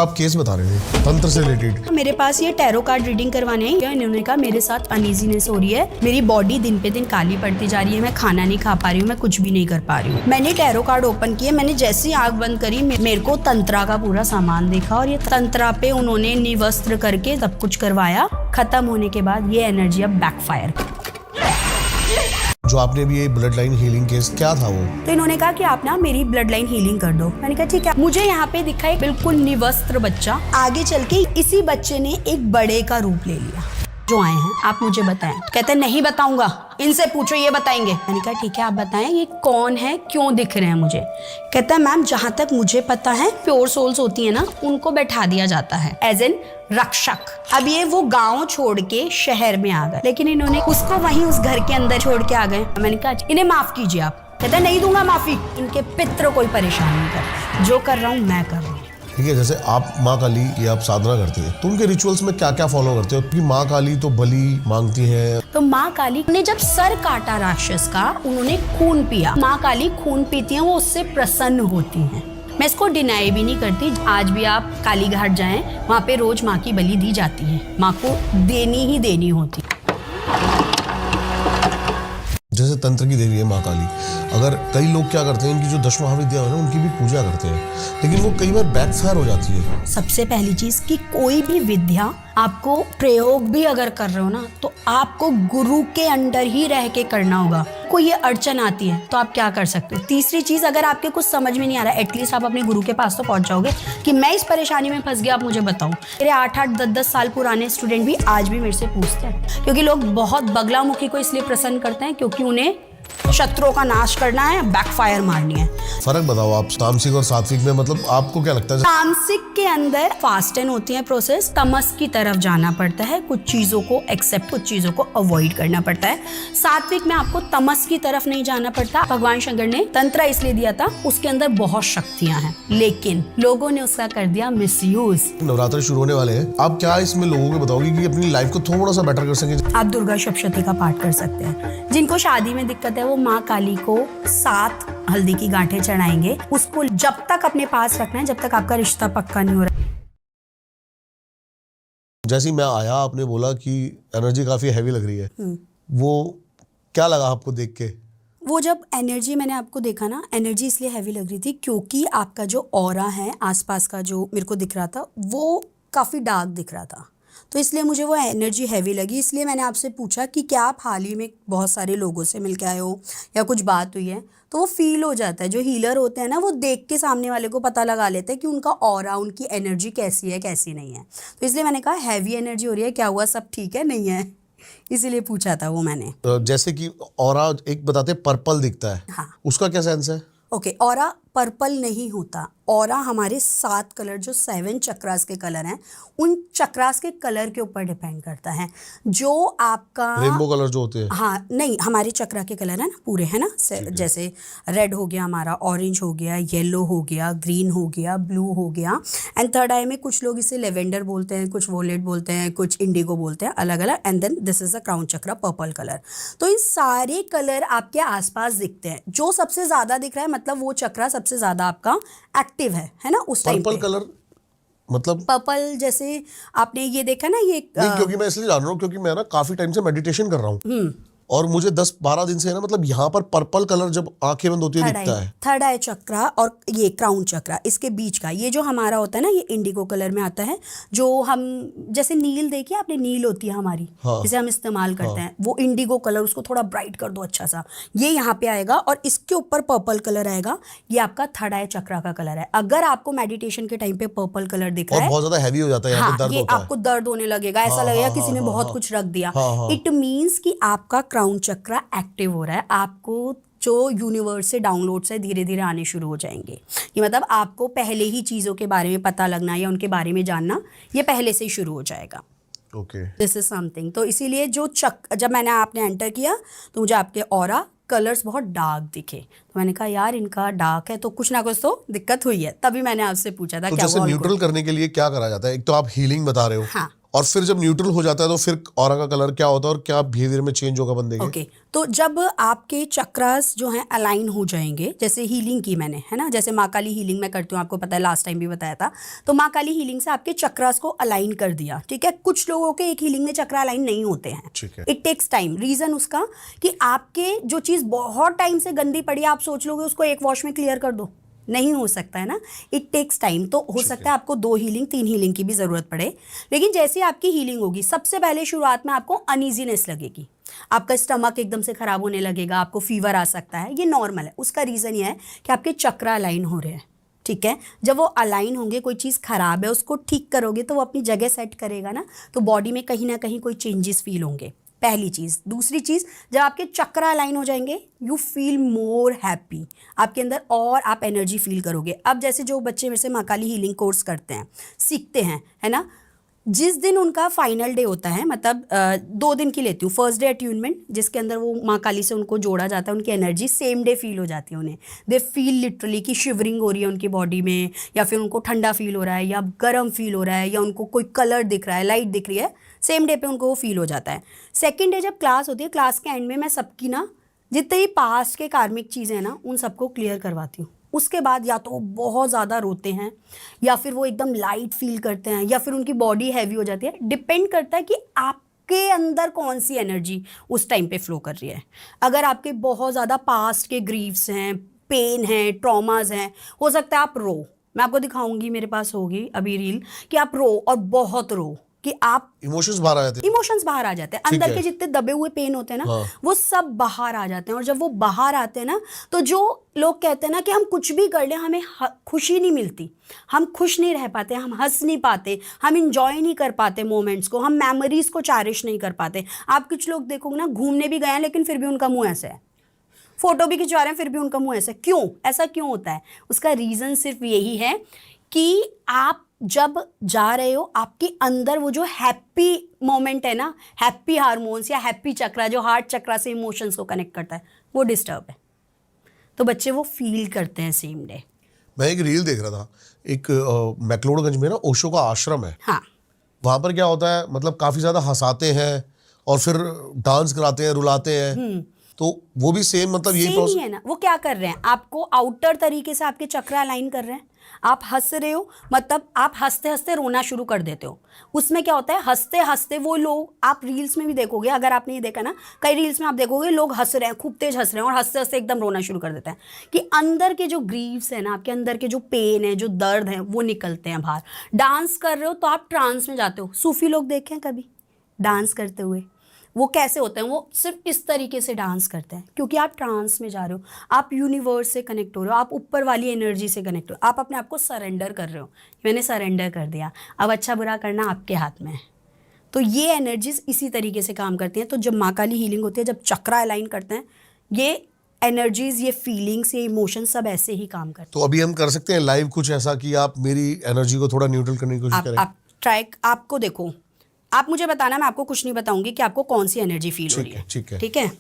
आप केस बता रहे थे तंत्र से रिलेटेड। मेरे पास ये टैरो कार्ड रीडिंग करवाने हैं। इन्होंने कहा मेरे साथ अनईजीनेस हो रही है, मेरी बॉडी दिन पे दिन काली पड़ती जा रही है, मैं खाना नहीं खा पा रही हूँ, मैं कुछ भी नहीं कर पा रही हूँ। मैंने टैरो कार्ड ओपन किया, मैंने जैसे ही आंख बंद करी मेरे को तंत्रा का पूरा सामान देखा और ये तंत्रा पे उन्होंने निवस्त्र करके सब कुछ करवाया। खत्म होने के बाद ये एनर्जी अब बैकफायर। जो आपने भी ये ब्लड लाइन हीलिंग केस क्या था वो? तो इन्होंने कहा कि आप ना मेरी ब्लड लाइन हीलिंग कर दो। मैंने कहा ठीक है। मुझे यहाँ पे दिखा एक बिल्कुल निवस्त्र बच्चा, आगे चल के इसी बच्चे ने एक बड़े का रूप ले लिया। जो आए हैं आप मुझे बताएं। कहते हैं नहीं बताऊंगा, इनसे पूछो ये बताएंगे। मैंने कहा ठीक है आप बताएं ये कौन है, क्यों दिख रहे हैं मुझे। कहता है मैम जहाँ तक मुझे पता है प्योर सोल्स होती है ना, उनको बैठा दिया जाता है एज एन रक्षक। अब ये वो गांव छोड़ के शहर में आ गए, लेकिन इन्होंने उसको वहीं उस घर के अंदर छोड़ के आ गए। मैंने कहा इन्हें माफ कीजिए आप। कहता है नहीं दूंगा माफी, इनके पित्र कोई परेशान नहीं कर, जो कर रहा हूँ मैं कर रहा हूँ। ठीक है, जैसे आप माँ काली की आप साधना करते हैं तो उनके रिचुअल्स में क्या क्या फॉलो करते हो? क्योंकि माँ काली तो बलि मांगती हैं। तो माँ काली ने जब सर काटा राक्षस का, उन्होंने खून पिया। माँ काली खून पीती हैं, वो उससे प्रसन्न होती हैं। मैं इसको डिनाई भी नहीं करती। आज भी आप काली घाट जाएं, वहाँ पे रोज माँ की बलि दी जाती है, माँ को देनी ही देनी होती। जैसे तंत्र की देवी है माँ काली, अगर कई लोग क्या करते हैं, इनकी जो 10 महाविद्या है ना उनकी भी पूजा करते हैं, लेकिन वो कई बार बैकफायर हो जाती है। सबसे पहली चीज कि कोई भी विद्या आपको प्रयोग भी अगर कर रहे हो ना, तो आपको गुरु के अंडर ही रह के करना होगा। कोई ये अड़चन आती है तो आप क्या कर सकते हो। तीसरी चीज, अगर आपके कुछ समझ में नहीं आ रहा, एटलीस्ट आप अपने गुरु के पास तो पहुंच जाओगे कि मैं इस परेशानी में फंस गया, आप मुझे बताओ। मेरे 8-8, 10-10 साल पुराने स्टूडेंट भी आज भी मेरे से पूछते हैं, क्योंकि लोग बहुत बगलामुखी को इसलिए प्रसन्न करते हैं क्योंकि उन्हें शत्रुओं का नाश करना है, बैकफायर मारनी है। फर्क बताओ आप तामसिक और सात्विक में, मतलब आपको क्या लगता है? तामसिक के अंदर फास्ट एंड होती है प्रोसेस, तमस की तरफ जाना पड़ता है, कुछ चीजों को एक्सेप्ट, कुछ चीजों को अवॉइड करना पड़ता है। सात्विक में आपको तमस की तरफ नहीं जाना पड़ता। भगवान शंकर ने तंत्र इसलिए दिया था, उसके अंदर बहुत शक्तियां हैं, लेकिन लोगों ने उसका कर दिया मिसयूज। नवरात्र शुरू होने वाले हैं, आप क्या इसमें लोगों को बताओगे कि अपनी लाइफ को थोड़ा सा बेटर कर सकें? आप दुर्गा सप्तशती का पाठ कर सकते हैं। जिनको शादी में दिक्कत है वो माँ काली को 7 हल्दी की गांठें चढ़ाएंगे। उसको जब तक अपने पास रखना है जब तक आपका रिश्ता पक्का नहीं हो रहा। जैसे ही मैं आया आपने बोला कि एनर्जी काफी हैवी लग रही है, वो क्या लगा आपको देख के? वो जब एनर्जी मैंने आपको देखा ना, एनर्जी इसलिए हैवी लग रही थी क्योंकि आपका जो ऑरा है आसपास का जो मेरे को दिख रहा था वो काफ़ी डार्क दिख रहा था, तो इसलिए मुझे वो एनर्जी हैवी लगी। इसलिए मैंने आपसे पूछा कि क्या आप हाल ही में बहुत सारे लोगों से मिल के आए हो या कुछ बात हुई है, तो वो फील हो जाता है। जो हीलर होते हैं ना, वो देख के सामने वाले को पता लगा लेते हैं कि उनका ऑरा, उनकी एनर्जी कैसी है कैसी नहीं है। तो इसलिए मैंने कहा हैवी एनर्जी हो रही है, क्या हुआ, सब ठीक है नहीं है, इसीलिए पूछा था वो मैंने। जैसे कि ऑरा एक बताते पर्पल दिखता है, हाँ, उसका क्या सेंस है? ओके, ऑरा पर्पल नहीं होता। ऑरा हमारे 7 कलर, जो 7 चक्रास के कलर हैं, उन चक्रास के कलर के ऊपर डिपेंड करता है। जो आपका रेनबो कलर जो होते हैं, हाँ नहीं, हमारे चक्रा के कलर है ना पूरे, है ना, जैसे रेड हो गया हमारा, ऑरेंज हो गया, येलो हो गया, ग्रीन हो गया, ब्लू हो गया, एंड थर्ड आई में कुछ लोग इसे लेवेंडर बोलते हैं, कुछ वोलेट बोलते हैं, कुछ इंडिगो बोलते हैं, अलग अलग। And then this is the crown chakra, purple colour. तो इन सारे कलर आपके आसपास दिखते हैं। जो सबसे ज्यादा दिख रहा है मतलब वो चक्रा सबसे ज्यादा आपका एक्टिव है ना उस टाइम पे। पर्पल कलर मतलब पर्पल जैसे आपने ये देखा ना, ये नहीं, क्योंकि मैं इसलिए जान रहा हूँ क्योंकि मैं ना काफी टाइम से मेडिटेशन कर रहा हूँ और मुझे 10-12 दिन से है ना, मतलब यहाँ पर पर्पल कलर जब आंखें बंद होती है दिखता है। थर्ड आई चक्रा और ये क्राउन चक्रा, इसके बीच का ये जो हमारा होता है ना, ये इंडिगो कलर में आता है। जो हम जैसे नील देखिए आपने, नील होती है हमारी, हाँ, जिसे हम इस्तेमाल करते हैं, वो इंडिगो कलर, उसको थोड़ा ब्राइट कर दो अच्छा सा, ये यहाँ पे आएगा और इसके ऊपर पर्पल कलर आएगा। ये आपका थर्ड आई चक्रा का कलर है। अगर आपको मेडिटेशन के टाइम पे पर्पल कलर दिख रहा है, बहुत ज्यादा हैवी हो जाता है, यहाँ पे दर्द होता है, आपको दर्द होने लगेगा, ऐसा लगेगा किसी ने बहुत कुछ रख दिया, इट मीन्स कि आपका क्राउन चक्रा एक्टिव हो रहा है। आपको जो यूनिवर्स से डाउनलोड्स है धीरे धीरे आने शुरू हो जाएंगे। ये मतलब आपको पहले ही चीज़ों के बारे में पता लगना या उनके बारे में जानना, ये पहले से ही शुरू हो जाएगा। Okay, this is something. तो इसीलिए जो जब मैंने आपने एंटर किया तो मुझे आपके ऑरा कलर्स बहुत डार्क दिखे, तो मैंने कहा यार इनका डार्क है तो कुछ ना कुछ तो दिक्कत हुई है, तभी मैंने आपसे पूछा था। तो क्या जैसे न्यूट्रल करने के लिए क्या करा जाता है? एक तो आप हीलिंग बता रहे हो, हाँ, और फिर जब न्यूट्रल हो जाता है तो फिर ऑरा का कलर क्या होता है और क्या बिहेवियर में चेंज होगा बंदे के? ओके तो जब आपके चक्रास जो हैं अलाइन हो जाएंगे, जैसे हीलिंग की मैंने, है ना, जैसे माँ काली हीलिंग मैं करती हूँ, आपको पता है लास्ट टाइम भी बताया था, तो माँ काली हीलिंग से आपके चक्रास को अलाइन कर दिया, ठीक है। कुछ लोगों के एक हीलिंग में चक्रा अलाइन नहीं होते हैं, ठीक है। It takes time. रीजन उसका कि आपके जो चीज़ बहुत टाइम से गंदी पड़ी है, आप सोच लोगे उसको एक वॉश में क्लियर कर दो, नहीं हो सकता है ना, इट टेक्स टाइम। तो हो सकता है आपको 2 हीलिंग 3 हीलिंग की भी ज़रूरत पड़े, लेकिन जैसे आपकी हीलिंग होगी, सबसे पहले शुरुआत में आपको अनईजीनेस लगेगी, आपका स्टमक एकदम से खराब होने लगेगा, आपको फीवर आ सकता है, ये नॉर्मल है। उसका रीज़न ये है कि आपके चक्रा अलाइन हो रहे हैं, ठीक है। जब वो अलाइन होंगे, कोई चीज़ खराब है उसको ठीक करोगे तो वो अपनी जगह सेट करेगा ना, तो बॉडी में कहीं ना कहीं कोई चेंजेस फील होंगे, पहली चीज़। दूसरी चीज़, जब आपके चक्रा अलाइन हो जाएंगे, यू फील मोर हैप्पी, आपके अंदर और आप एनर्जी फील करोगे। अब जैसे जो बच्चे मेरे से माँ काली हीलिंग कोर्स करते हैं, सीखते हैं, है ना, जिस दिन उनका फाइनल डे होता है, मतलब 2 दिन की लेती हूँ, फर्स्ट डे अट्यूनमेंट, जिसके अंदर वो माँ काली से उनको जोड़ा जाता है, उनकी एनर्जी सेम डे फील हो जाती है उन्हें, दे फील लिटरली कि शिवरिंग हो रही है उनकी बॉडी में, या फिर उनको ठंडा फील हो रहा है, या गर्म फील हो रहा है, या उनको कोई कलर दिख रहा है, लाइट दिख रही है, सेम डे पे उनको वो फील हो जाता है। सेकेंड डे जब क्लास होती है, क्लास के एंड में मैं सबकी ना जितने भी पास्ट के कार्मिक चीज़ें हैं ना, उन सबको क्लियर करवाती हूँ। उसके बाद या तो वो बहुत ज़्यादा रोते हैं, या फिर वो एकदम लाइट फील करते हैं, या फिर उनकी बॉडी हैवी हो जाती है। डिपेंड करता है कि आपके अंदर कौन सी एनर्जी उस टाइम पे फ्लो कर रही है। अगर आपके बहुत ज़्यादा पास्ट के ग्रीव्स हैं, पेन हैं, ट्रॉमाज हैं, हो सकता है आप रो। मैं आपको दिखाऊंगी, मेरे पास होगी अभी रील, कि आप रो और बहुत रो, कि आप इमोशंस बाहर आ जाते हैं। इमोशंस बाहर आ जाते हैं, अंदर के जितने दबे हुए पेन होते हैं ना, हाँ। वो सब बाहर आ जाते हैं। और जब वो बाहर आते हैं ना, तो जो लोग कहते हैं ना कि हम कुछ भी कर लें हमें खुशी नहीं मिलती, हम खुश नहीं रह पाते, हम हंस नहीं पाते, हम इंजॉय नहीं कर पाते मोमेंट्स को, हम मेमोरीज को चेरिश नहीं कर पाते। आप कुछ लोग देखोगे ना, घूमने भी गए हैं लेकिन फिर भी उनका मुंह ऐसा है, फोटो भी खिंचवा रहे हैं फिर भी उनका मुंह ऐसा है। क्यों? ऐसा क्यों होता है? उसका रीज़न सिर्फ यही है कि आप जब जा रहे हो, आपके अंदर वो जो हैप्पी मोमेंट है ना, हैप्पी हार्मोन्स या हैप्पी चक्रा जो हार्ट चक्रा से इमोशंस को कनेक्ट करता है, वो डिस्टर्ब है, तो बच्चे वो फील करते हैं सेम डे। मैं एक रील देख रहा था, एक मैक्लोडगंज में ना ओशो का आश्रम है। हाँ, वहाँ पर क्या होता है, मतलब काफ़ी ज़्यादा हंसाते हैं और फिर डांस कराते हैं, रुलाते हैं, तो वो भी सेम मतलब यही सेम ही है ना। वो क्या कर रहे हैं, आपको आउटर तरीके से आपके चक्रा अलाइन कर रहे हैं। आप हंस रहे हो, मतलब आप हंसते हंसते रोना शुरू कर देते हो। उसमें क्या होता है, हंसते हंसते वो लोग, आप रील्स में भी देखोगे, अगर आपने ये देखा ना, कई रील्स में आप देखोगे लोग हंस रहे हैं, खूब तेज हंस रहे हैं, और हंसते हंसते एकदम रोना शुरू कर देते हैं, कि अंदर के जो ग्रीव्स है ना, आपके अंदर के जो पेन है, जो दर्द है, वो निकलते हैं बाहर। डांस कर रहे हो तो आप ट्रांस में जाते हो। सूफी लोग देखें कभी डांस करते हुए, वो कैसे होते हैं, वो सिर्फ इस तरीके से डांस करते हैं, क्योंकि आप ट्रांस में जा रहे हो, आप यूनिवर्स से कनेक्ट हो रहे हो, आप ऊपर वाली एनर्जी से कनेक्ट हो, आप अपने आप को सरेंडर कर रहे हो। मैंने सरेंडर कर दिया, अब अच्छा बुरा करना आपके हाथ में है। तो ये एनर्जीज इसी तरीके से काम करती हैं। तो जब माँ काली हीलिंग होती है, जब चक्रा अलाइन करते हैं, ये एनर्जीज, ये फीलिंग्स, ये इमोशन सब ऐसे ही काम करते तो अभी हम कर सकते हैं लाइव कुछ ऐसा कि आप मेरी एनर्जी को थोड़ा न्यूट्रल करने की कोशिश हैं। करें। आप ट्राई, आपको देखो, आप मुझे बताना, मैं आपको कुछ नहीं बताऊंगी कि आपको कौन सी एनर्जी फील हो रही है। ठीक है। ठीक है,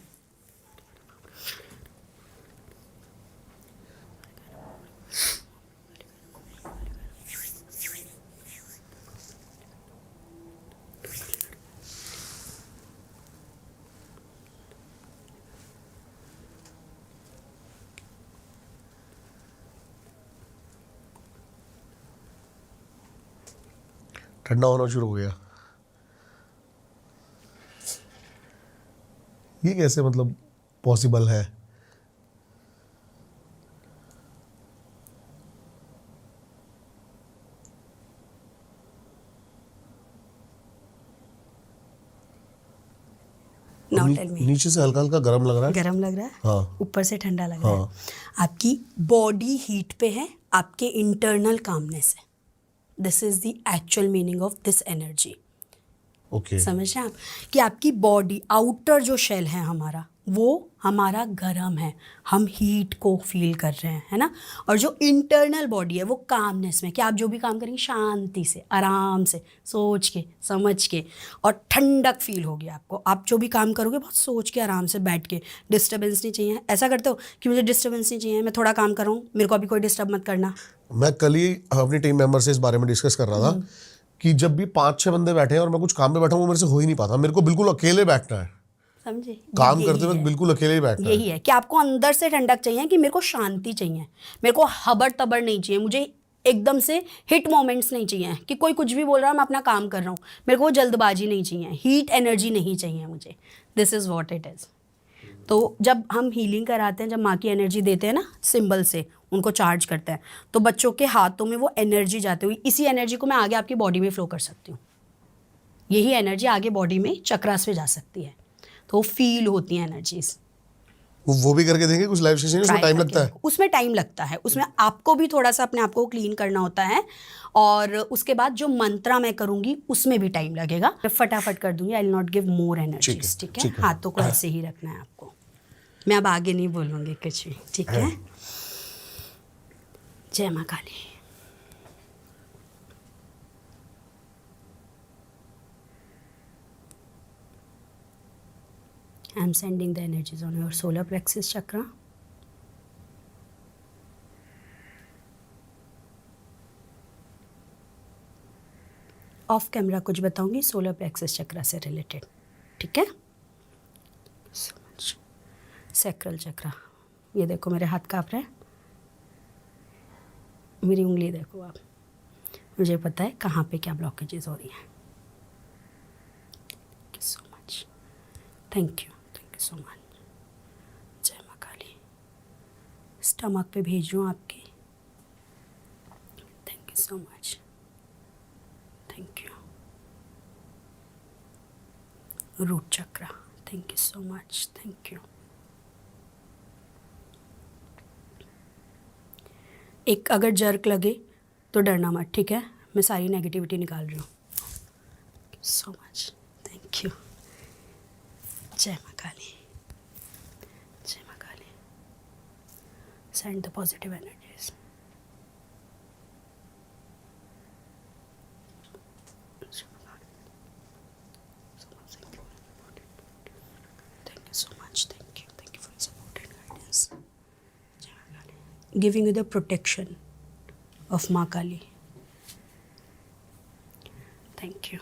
ठंडा होना शुरू हो गया। ये कैसे मतलब पॉसिबल है? Now tell me. नीचे से हल्का हल्का गर्म लग रहा है। गरम लग रहा है, हाँ। ऊपर से ठंडा लग रहा हाँ। है। आपकी बॉडी हीट पे है, आपके इंटरनल कामनेस है। This is the actual meaning of this energy. Okay. समझ रहे हैं आप, कि आपकी बॉडी, आउटर जो शेल है हमारा, वो हमारा गर्म है, हम हीट को फील कर रहे हैं, है ना। और जो इंटरनल बॉडी है वो कामनेस में, कि आप जो भी काम करेंगे शांति से, आराम से, सोच के, समझ के, और ठंडक फील होगी आपको। आप जो भी काम करोगे बहुत सोच के, आराम से बैठ के, डिस्टर्बेंस नहीं चाहिए। ऐसा करते हो कि मुझे डिस्टर्बेंस नहीं चाहिए, मैं थोड़ा काम कर रहा हूँ, मेरे को अभी कोई डिस्टर्ब मत करना। मैं कल ही अपनी टीम मेंबर से इस बारे में डिस्कस कर रहा था कि जब भी 5-6 बंदे बैठे हैं और मैं कुछ काम में बैठा हूँ, वो मेरे से हो ही नहीं पाता, मेरे को बिल्कुल अकेले बैठना है, समझे? काम यही करते वक्त है। बिल्कुल अकेले ही बैठना यही है कि आपको अंदर से ठंडक चाहिए, कि मेरे को शांति चाहिए, मेरे को हबड़ तबड़ नहीं चाहिए, मुझे एकदम से हिट मोमेंट्स नहीं चाहिए कि कोई कुछ भी बोल रहा है मैं अपना काम कर रहा हूँ, मेरे को जल्दबाजी नहीं चाहिए, हीट एनर्जी नहीं चाहिए मुझे। This is what it is. तो जब हम हीलिंग कराते हैं, जब माँ की एनर्जी देते हैं ना, सिंबल से उनको चार्ज करते हैं, तो बच्चों के हाथों में वो एनर्जी जाती हुई, इसी एनर्जी को मैं आगे आपकी बॉडी में फ्लो कर सकती हूँ। यही एनर्जी आगे बॉडी में चक्रास में जा सकती है, तो फील होती हैं एनर्जीज। वो भी करके देंगे कुछ लाइव सेशन, उसमें ट्राई टाइम करके लगता है? देखो। उसमें टाइम लगता है, उसमें आपको भी थोड़ा सा अपने आप को क्लीन करना होता है, और उसके बाद जो मंत्रा मैं करूंगी उसमें भी टाइम लगेगा। मैं फटाफट कर दूंगी, I will not give more energies, ठीक है? हाथों को ऐसे ही रखना है आपको, मैं अब आगे नहीं बोलूँगी कुछ भी, ठीक है? जय माँ काली। I am sending the energies on your solar plexus chakra. Of camera कुछ बताऊंगी सोलर प्लेक्सस चक्रा से रिलेटेड, ठीक है? सैक्रल चक्रा, ये देखो मेरे हाथ काँप रहे हैं, मेरी उंगली देखो आप, मुझे पता है कहाँ पे क्या ब्लॉकेजेस हो रही हैं। Thank you so much, thank you so much. जय माँ काली। स्टमक पे भेज रही हूँ आपके, thank you so much, thank you. Root chakra, thank you so much, thank you. एक अगर जर्क लगे तो डरना मत, ठीक है? मैं सारी नेगेटिविटी निकाल रही हूँ। So much, thank you. जय माँ काली, जय माँ Kali. Send the positive energies. Thank you so much, thank you for your support and guidance. Jai Maa Kali. Giving you the protection of Maa Kali. Thank you.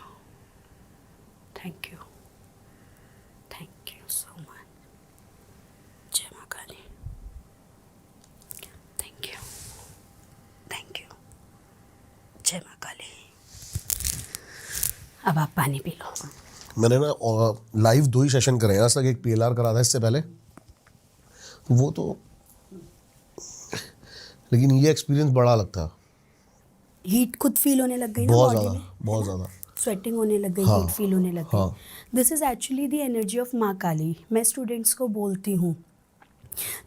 Thank you. Thank you so much. Jai Maa Kali. Thank you. Thank you. Jai Maa Kali. अब आप पानी P low. मैंने ना live 2 ही session करे हैं आज तक, एक PLR करा था इससे पहले, वो तो, लेकिन ये एक्सपीरियंस बड़ा अलग था। हीट खुद फील होने लग गई ना बहुत बॉडी ज़्यादा, में, बहुत ज़्यादा। स्वेटिंग होने लग गई, हाँ, हीट फील होने लग गई। हाँ। This is actually the energy of माँ काली। मैं स्टूडेंट्स को बोलती हूँ,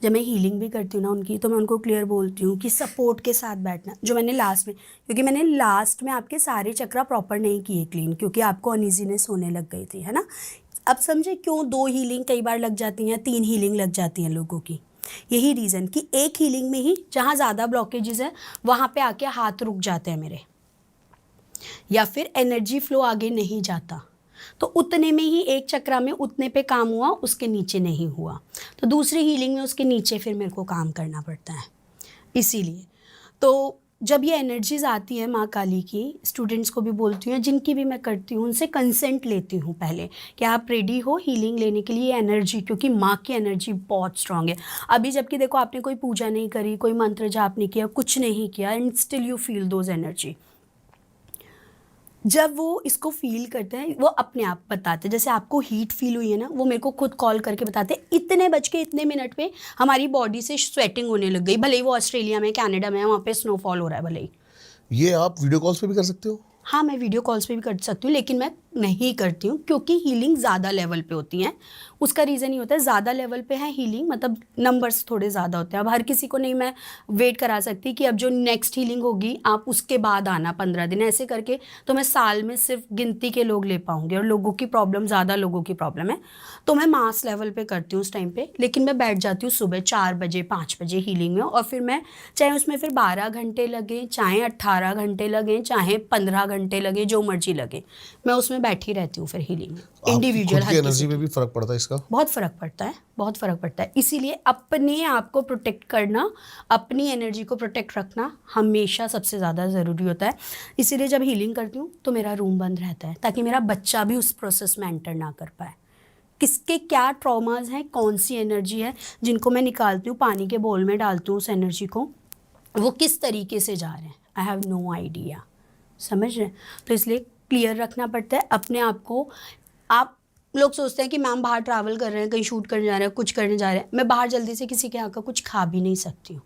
जब मैं हीलिंग भी करती हूँ ना उनकी, तो मैं उनको क्लियर बोलती हूँ कि सपोर्ट के साथ बैठना। जो मैंने लास्ट में, क्योंकि मैंने लास्ट में आपके सारे चक्रा प्रॉपर नहीं किए क्लीन, क्योंकि आपको अनइजीनेस होने लग गई थी, है ना? अब समझे क्यों 2 हीलिंग कई बार लग जाती हैं, 3 हीलिंग लग जाती हैं लोगों की। यही रीज़न कि एक हीलिंग में ही जहाँ ज़्यादा ब्लॉकेजेस हैं वहाँ पे आके हाथ रुक जाते हैं मेरे, या फिर एनर्जी फ्लो आगे नहीं जाता, तो उतने में ही एक चक्रा में उतने पे काम हुआ, उसके नीचे नहीं हुआ, तो दूसरी हीलिंग में उसके नीचे फिर मेरे को काम करना पड़ता है। इसीलिए तो जब ये एनर्जीज आती है माँ काली की, स्टूडेंट्स को भी बोलती हूँ, जिनकी भी मैं करती हूँ, उनसे कंसेंट लेती हूँ पहले कि आप रेडी हो हीलिंग लेने के लिए एनर्जी, क्योंकि माँ की एनर्जी बहुत स्ट्रांग है। अभी जबकि देखो आपने कोई पूजा नहीं करी, कोई मंत्र जाप नहीं किया, कुछ नहीं किया, and still you feel those energy. जब वो इसको फील करते हैं, वो अपने आप बताते हैं। जैसे आपको हीट फील हुई है ना, वो मेरे को खुद कॉल करके बताते हैं, इतने बज के इतने मिनट पे हमारी बॉडी से स्वेटिंग होने लग गई। भले ही वो ऑस्ट्रेलिया में, कनाडा में, वहाँ पे स्नोफॉल हो रहा है भले ही। ये आप वीडियो कॉल्स पे भी कर सकते हो? हाँ, मैं वीडियो कॉल्स पे भी कर सकती हूँ, लेकिन मैं नहीं करती हूँ क्योंकि हीलिंग ज़्यादा लेवल पे होती हैं। उसका रीज़न ही होता है ज़्यादा लेवल पे है हीलिंग, मतलब नंबर्स थोड़े ज़्यादा होते हैं। अब हर किसी को नहीं मैं वेट करा सकती कि अब जो नेक्स्ट हीलिंग होगी आप उसके बाद आना 15 दिन, ऐसे करके तो मैं साल में सिर्फ गिनती के लोग ले पाऊँगी, और लोगों की प्रॉब्लम, ज़्यादा लोगों की प्रॉब्लम है, तो मैं मास लेवल पे करती हूँ उस टाइम पे। लेकिन मैं बैठ जाती हूँ सुबह 4 बजे 5 बजे हीलिंग में, और फिर मैं चाहे उसमें फिर 12 घंटे लगे, चाहे 18 घंटे लगे, चाहे 15 घंटे लगे, जो मर्जी लगे, मैं उसमें बैठी रहती हूँ फिर हीलिंग में, आपकी इंडिविजुअल खुद की एनर्जी में भी फर्क पड़ता है इसका? बहुत फ़र्क पड़ता है, बहुत फ़र्क पड़ता है। इसीलिए अपने आप को प्रोटेक्ट करना, अपनी एनर्जी को प्रोटेक्ट रखना हमेशा सबसे ज़्यादा ज़रूरी होता है। इसीलिए जब हीलिंग करती हूँ तो मेरा रूम बंद रहता है, ताकि मेरा बच्चा भी उस प्रोसेस में एंटर ना कर पाए। किसके क्या ट्रॉमास हैं, कौन सी एनर्जी है जिनको मैं निकालती हूँ, पानी के बोल में डालती हूँ उस एनर्जी को, वो किस तरीके से जा रहे हैं, आई हैव नो आइडिया। समझ रहे हैं? तो इसलिए क्लियर रखना पड़ता है अपने आप को। आप लोग सोचते हैं कि मैम बाहर ट्रैवल कर रहे हैं, कहीं शूट करने जा रहे हैं, कुछ करने जा रहे हैं, मैं बाहर जल्दी से किसी के यहाँ का कुछ खा भी नहीं सकती हूँ।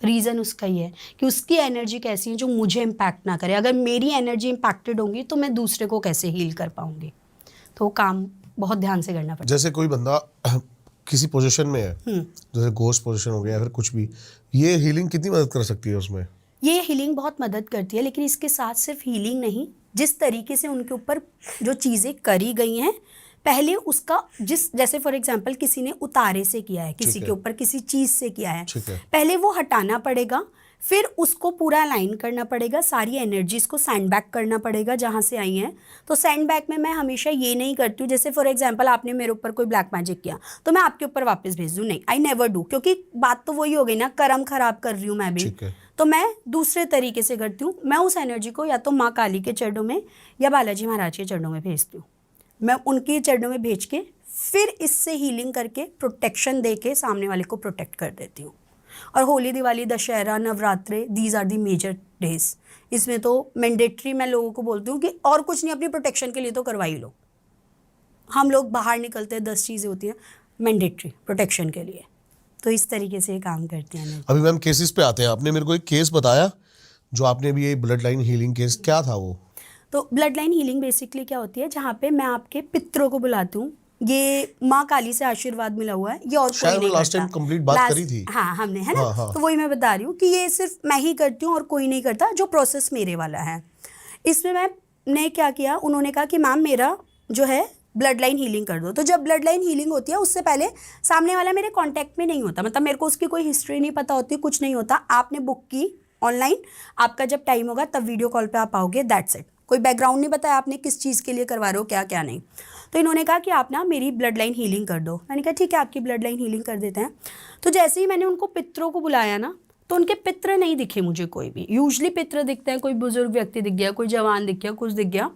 रीज़न उसका ये है कि उसकी एनर्जी कैसी है जो मुझे इम्पैक्ट ना करे। अगर मेरी एनर्जी इम्पैक्टेड होगी तो मैं दूसरे को कैसे हील कर पाऊँगी। तो वो काम बहुत ध्यान से करना पड़ता है। जैसे कोई बंदा किसी पोजीशन में है, जैसे घोस्ट पोजीशन हो गया या फिर कुछ भी, ये हीलिंग कितनी मदद कर सकती है उसमें? ये हीलिंग बहुत मदद करती है, लेकिन इसके साथ सिर्फ हीलिंग नहीं, जिस तरीके से उनके ऊपर जो चीज़ें करी गई हैं पहले उसका, जैसे फॉर एग्जांपल किसी ने उतारे से किया है, किसी के ऊपर किसी चीज़ से किया है, पहले वो हटाना पड़ेगा, फिर उसको पूरा अलाइन करना पड़ेगा, सारी एनर्जीज को सैंड बैक करना पड़ेगा जहाँ से आई हैं। तो सैंड बैक में मैं हमेशा ये नहीं करती हूँ, जैसे फॉर एग्जांपल आपने मेरे ऊपर कोई ब्लैक मैजिक किया तो मैं आपके ऊपर वापस भेज दूँ, नहीं, आई नेवर डू, क्योंकि बात तो वही हो गई ना, कर्म खराब कर रही हूँ मैं भी। तो मैं दूसरे तरीके से करती हूँ, मैं उस एनर्जी को या तो माँ काली के चरणों में या बालाजी महाराज के चरणों में भेजती हूँ। मैं उनके चरणों में भेज के फिर इससे हीलिंग करके प्रोटेक्शन दे के सामने वाले को प्रोटेक्ट कर देती हूँ। और Holi, Diwali, Dussehra, Navratre, these are the major days. इसमें तो मैंडेटरी मैं लोगों को बोलती हूँ कि और कुछ नहीं, अपनी प्रोटेक्शन के लिए तो करवा ही लो। हम लोग बाहर निकलते हैं, 10 चीज़ें होती हैं मैंडेटरी प्रोटेक्शन के लिए, तो इस तरीके से ये काम करती हैं। अभी मैम केसेस पे आते हैं। आपने मेरे को एक केस बताया जो आपने अभी, ये ब्लड लाइन हीलिंग केस, क्या था वो? तो ब्लड लाइन हीलिंग बेसिकली क्या होती है, जहाँ पे मैं आपके पितरों को बुलाती हूँ। ये माँ काली से आशीर्वाद मिला हुआ है, ये और कोई नहीं करता। लास्ट टाइम कंप्लीट बात करी थी। हाँ हमने, है ना? हाँ। तो वही मैं बता रही हूँ कि ये सिर्फ मैं ही करती हूँ और कोई नहीं करता, जो प्रोसेस मेरे वाला है। इसमें मैंने क्या किया, उन्होंने कहा कि मैम मेरा जो है ब्लड लाइन हीलिंग कर दो। तो जब ब्लड लाइन हीलिंग होती है उससे पहले सामने वाला मेरे कांटेक्ट में नहीं होता, मतलब मेरे को उसकी कोई हिस्ट्री नहीं पता होती, कुछ नहीं होता। आपने बुक की ऑनलाइन, आपका जब टाइम होगा तब वीडियो कॉल पे आप आओगे, दैट्स इट। कोई बैकग्राउंड नहीं बताया आपने किस चीज़ के लिए करवा रहे हो, क्या क्या नहीं। तो इन्होंने कहा कि आप ना मेरी ब्लड लाइन हीलिंग कर दो। मैंने कहा ठीक है, आपकी ब्लड लाइन हीलिंग कर देते हैं। तो जैसे ही मैंने उनको पितरों को बुलाया ना, तो उनके पित्र नहीं दिखे मुझे कोई भी। यूजुअली पित्र दिखते हैं, कोई बुजुर्ग व्यक्ति दिख गया, कोई जवान दिख गया, कुछ दिख गया।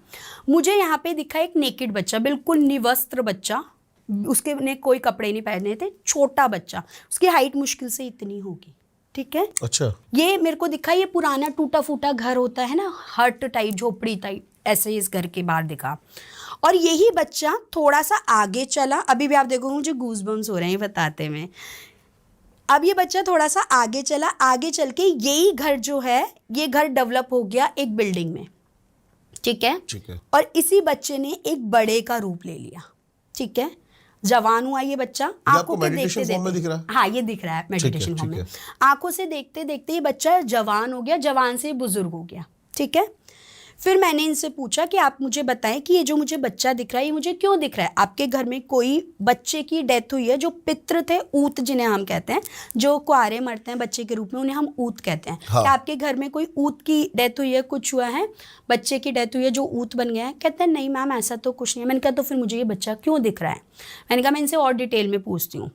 मुझे यहाँ पे दिखा एक नेकेड बच्चा, बिल्कुल निवस्त्र बच्चा, उसके ने कोई कपड़े नहीं पहने थे, छोटा बच्चा, उसकी हाइट मुश्किल से इतनी होगी, ठीक है? अच्छा। ये मेरे को दिखा, ये पुराना टूटा फूटा घर होता है ना, हट टाइप, झोपड़ी टाइप, ऐसे इस घर के बाहर दिखा। और यही बच्चा थोड़ा सा आगे चला, अभी भी आप देखोगे मुझे गूज़बम्स हो रहे हैं बताते में। अब ये बच्चा थोड़ा सा आगे चला, आगे चल के यही घर जो है, ये घर डेवलप हो गया एक बिल्डिंग में, ठीक है? ठीक है। और इसी बच्चे ने एक बड़े का रूप ले लिया, ठीक है? जवान हुआ ये बच्चा, आंखों के देखते देखते, हाँ ये दिख रहा है मेडिटेशन फॉर्म में। आंखों से देखते देखते ये बच्चा जवान हो गया, जवान से बुजुर्ग हो गया, ठीक है? फिर मैंने इनसे पूछा कि आप मुझे बताएं कि ये जो मुझे बच्चा दिख रहा है, ये मुझे क्यों दिख रहा है? आपके घर में कोई बच्चे की डेथ हुई है, जो पितृ थे, ऊत जिन्हें हम कहते हैं, जो कुआरे मरते हैं बच्चे के रूप में, उन्हें हम ऊत कहते हैं। हाँ। क्या आपके घर में कोई ऊत की डेथ हुई है, कुछ हुआ है, बच्चे की डेथ हुई है जो ऊत बन गया है? कहते हैं नहीं मैम ऐसा तो कुछ नहीं है। मैंने कहा तो फिर मुझे ये बच्चा क्यों दिख रहा है? मैंने कहा मैं इनसे और डिटेल में पूछती हूँ,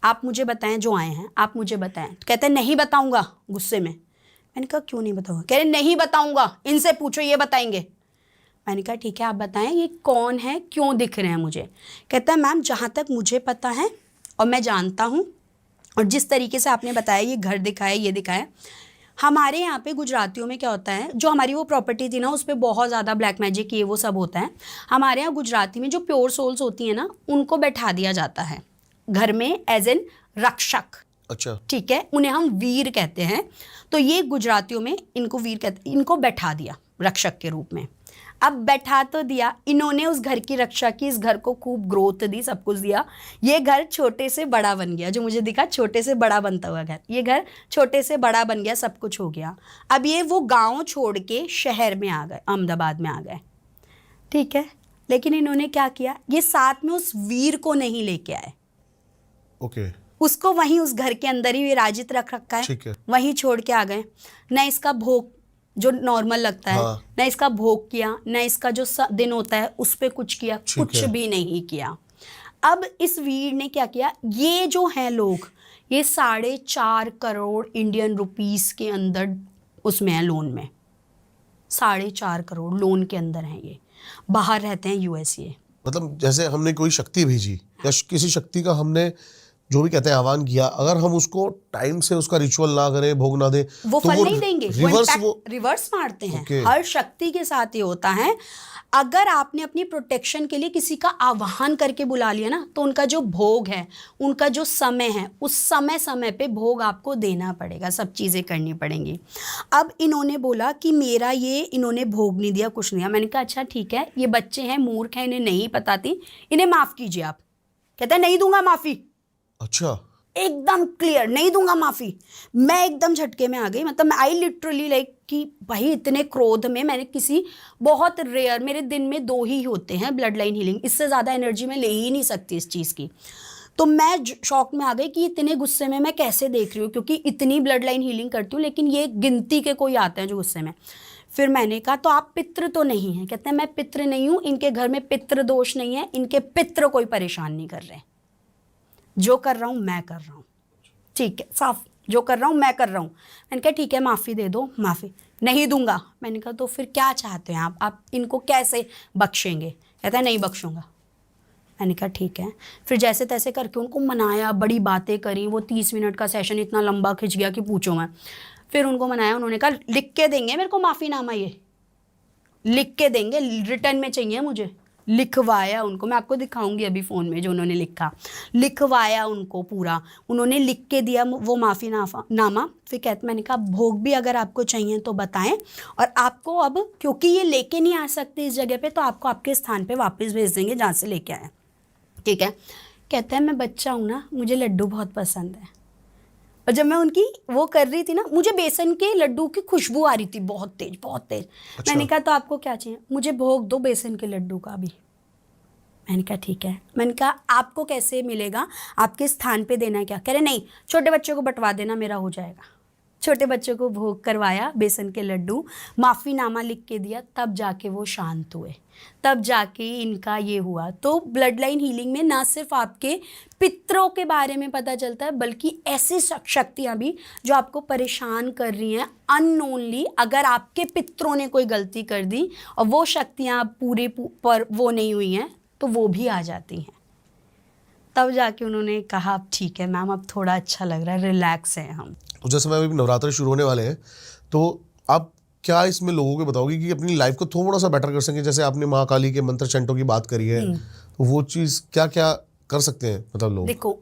आप मुझे बताएं, जो आए हैं आप मुझे बताएं। तो कहते हैं नहीं बताऊँगा, गुस्से में। मैंने कहा क्यों नहीं बताऊँगा? कह रहे नहीं बताऊँगा, इनसे पूछो ये बताएंगे। मैंने कहा ठीक है आप बताएं ये कौन है, क्यों दिख रहे हैं मुझे? कहता है मैम जहाँ तक मुझे पता है और मैं जानता हूँ, और जिस तरीके से आपने बताया ये घर दिखाया, ये दिखाया, हमारे यहाँ पे गुजरातियों में क्या होता है, जो हमारी वो प्रॉपर्टी थी ना उस पर बहुत ज़्यादा ब्लैक मैजिक ये वो सब होता है। हमारे यहाँ गुजराती में जो प्योर सोल्स होती हैं ना, उनको बैठा दिया जाता है घर में एज एन रक्षक। अच्छा, ठीक है, उन्हें हम वीर कहते हैं। तो ये गुजरातियों में इनको वीर कहते हैं। इनको बैठा दिया रक्षक के रूप में। अब बैठा तो दिया, इन्होंने उस घर की रक्षा की, इस घर को खूब ग्रोथ दी, सब कुछ दिया। ये घर छोटे से बड़ा बन गया, जो मुझे दिखा छोटे से बड़ा बनता हुआ घर, ये घर छोटे से बड़ा बन गया, सब कुछ हो गया। अब ये वो गांव छोड़ के शहर में आ गए, अहमदाबाद में आ गए, ठीक है। लेकिन इन्होंने क्या किया, ये साथ में उस वीर को नहीं लेके आए। ओके। उसको वहीं उस घर के अंदर ही विराजित रख रखा है, ठीक है। वहीं छोड़ के आ गए। न इसका भोग जो नॉर्मल लगता है, हाँ। ना इसका भोग किया, ना इसका जो दिन होता है उस पे कुछ किया, कुछ है। भी नहीं किया। अब इस वीर ने क्या किया, ये जो हैं लोग, ये 4.5 करोड़ इंडियन रुपीस के अंदर उसमें है, लोन में 4.5 करोड़ लोन के अंदर हैं। ये बाहर रहते हैं यूएसए। मतलब जैसे हमने कोई शक्ति भेजी या किसी शक्ति का हमने जो भी कहते हैं आह्वान किया, अगर हम उसको टाइम से उसका रिचुअल ना करें, भोग ना दें, वो तो फल नहीं देंगे, वो रिवर्स मारते हैं। Okay. हर शक्ति के साथ ये होता है। अगर आपने अपनी प्रोटेक्शन के लिए किसी का आह्वान करके बुला लिया ना, तो उनका जो भोग है, उनका जो समय है, उस समय समय पे भोग आपको देना पड़ेगा, सब चीज़ें करनी पड़ेंगी। अब इन्होंने बोला कि मेरा ये, इन्होंने भोग नहीं दिया, कुछ नहीं दिया। मैंने कहा अच्छा ठीक है, ये बच्चे हैं, मूर्ख हैं, इन्हें नहीं पता थी, इन्हें माफ़ कीजिए आप। कहता है नहीं दूंगा माफ़ी। अच्छा, एकदम क्लियर, नहीं दूंगा माफी। मैं एकदम झटके में आ गई, मतलब मैं आई लिटरली लाइक कि भाई इतने क्रोध में मैंने किसी, बहुत रेयर, मेरे दिन में 2 ही होते हैं ब्लड लाइन हीलिंग, इससे ज़्यादा एनर्जी मैं ले ही नहीं सकती इस चीज़ की। तो मैं शॉक में आ गई कि इतने गुस्से में मैं कैसे देख रही हूँ, क्योंकि इतनी ब्लड लाइन हीलिंग करती हूँ, लेकिन ये गिनती के कोई आते हैं जो गुस्से में। फिर मैंने कहा तो आप पितृ तो नहीं हैं? कहते हैं मैं पितृ नहीं हूँ, इनके घर में पितृ दोष नहीं है, इनके पितृ कोई परेशान नहीं कर रहे, जो कर रहा हूँ मैं कर रहा हूँ, ठीक है, साफ, जो कर रहा हूँ मैं कर रहा हूँ। मैंने कहा ठीक है माफ़ी दे दो। माफ़ी नहीं दूंगा। मैंने कहा तो फिर क्या चाहते हैं आप इनको कैसे बख्शेंगे? कहता है नहीं बख्शूंगा। मैंने कहा ठीक है। फिर जैसे तैसे करके उनको मनाया, बड़ी बातें करी, वो 30 मिनट का सेशन इतना लंबा खिंच गया कि पूछो मैं। फिर उनको मनाया, उन्होंने कहा लिख के देंगे मेरे को माफ़ीनामा, ये लिख के देंगे, रिटर्न में चाहिए मुझे। लिखवाया उनको, मैं आपको दिखाऊंगी अभी फ़ोन में जो उन्होंने लिखा, लिखवाया उनको पूरा, उन्होंने लिख के दिया वो माफ़ीनामा। फिर कहते, मैंने कहा भोग भी अगर आपको चाहिए तो बताएं, और आपको अब क्योंकि ये लेके नहीं आ सकते इस जगह पे, तो आपको आपके स्थान पे वापस भेज देंगे जहाँ से लेके आए, ठीक है। कहता है मैं बच्चा हूँ ना, मुझे लड्डू बहुत पसंद है, और जब मैं उनकी वो कर रही थी ना, मुझे बेसन के लड्डू की खुशबू आ रही थी बहुत तेज, बहुत तेज। अच्छा। मैंने कहा तो आपको क्या चाहिए? मुझे भोग दो बेसन के लड्डू का भी। मैंने कहा ठीक है। मैंने कहा आपको कैसे मिलेगा, आपके स्थान पे देना है क्या? कह रहे नहीं, छोटे बच्चों को बंटवा देना, मेरा हो जाएगा। छोटे बच्चों को भोग करवाया, बेसन के लड्डू, माफ़ीनामा लिख के दिया, तब जाके वो शांत हुए, तब जाके इनका ये हुआ। तो ब्लड लाइन हीलिंग में ना सिर्फ आपके पितरों के बारे में पता चलता है, बल्कि ऐसी शक्तियाँ भी जो आपको परेशान कर रही हैं अननोनली, अगर आपके पितरों ने कोई गलती कर दी और वो शक्तियाँ पूरे पर वो नहीं हुई हैं, तो वो भी आ जाती हैं। तब जाके उन्होंने कहा अब ठीक है मैम, अब थोड़ा अच्छा लग रहा है, रिलैक्स हैं हम। तो जैसे मैं अभी नवरात्र शुरू होने वाले हैं, तो आप क्या इसमें लोगों को बताओगे कि अपनी लाइफ को थोड़ा सा बेटर कर सकें? जैसे आपने माँ काली के मंत्र चंटों की बात करी है, तो वो चीज़ क्या क्या कर सकते हैं मतलब लोग? देखो,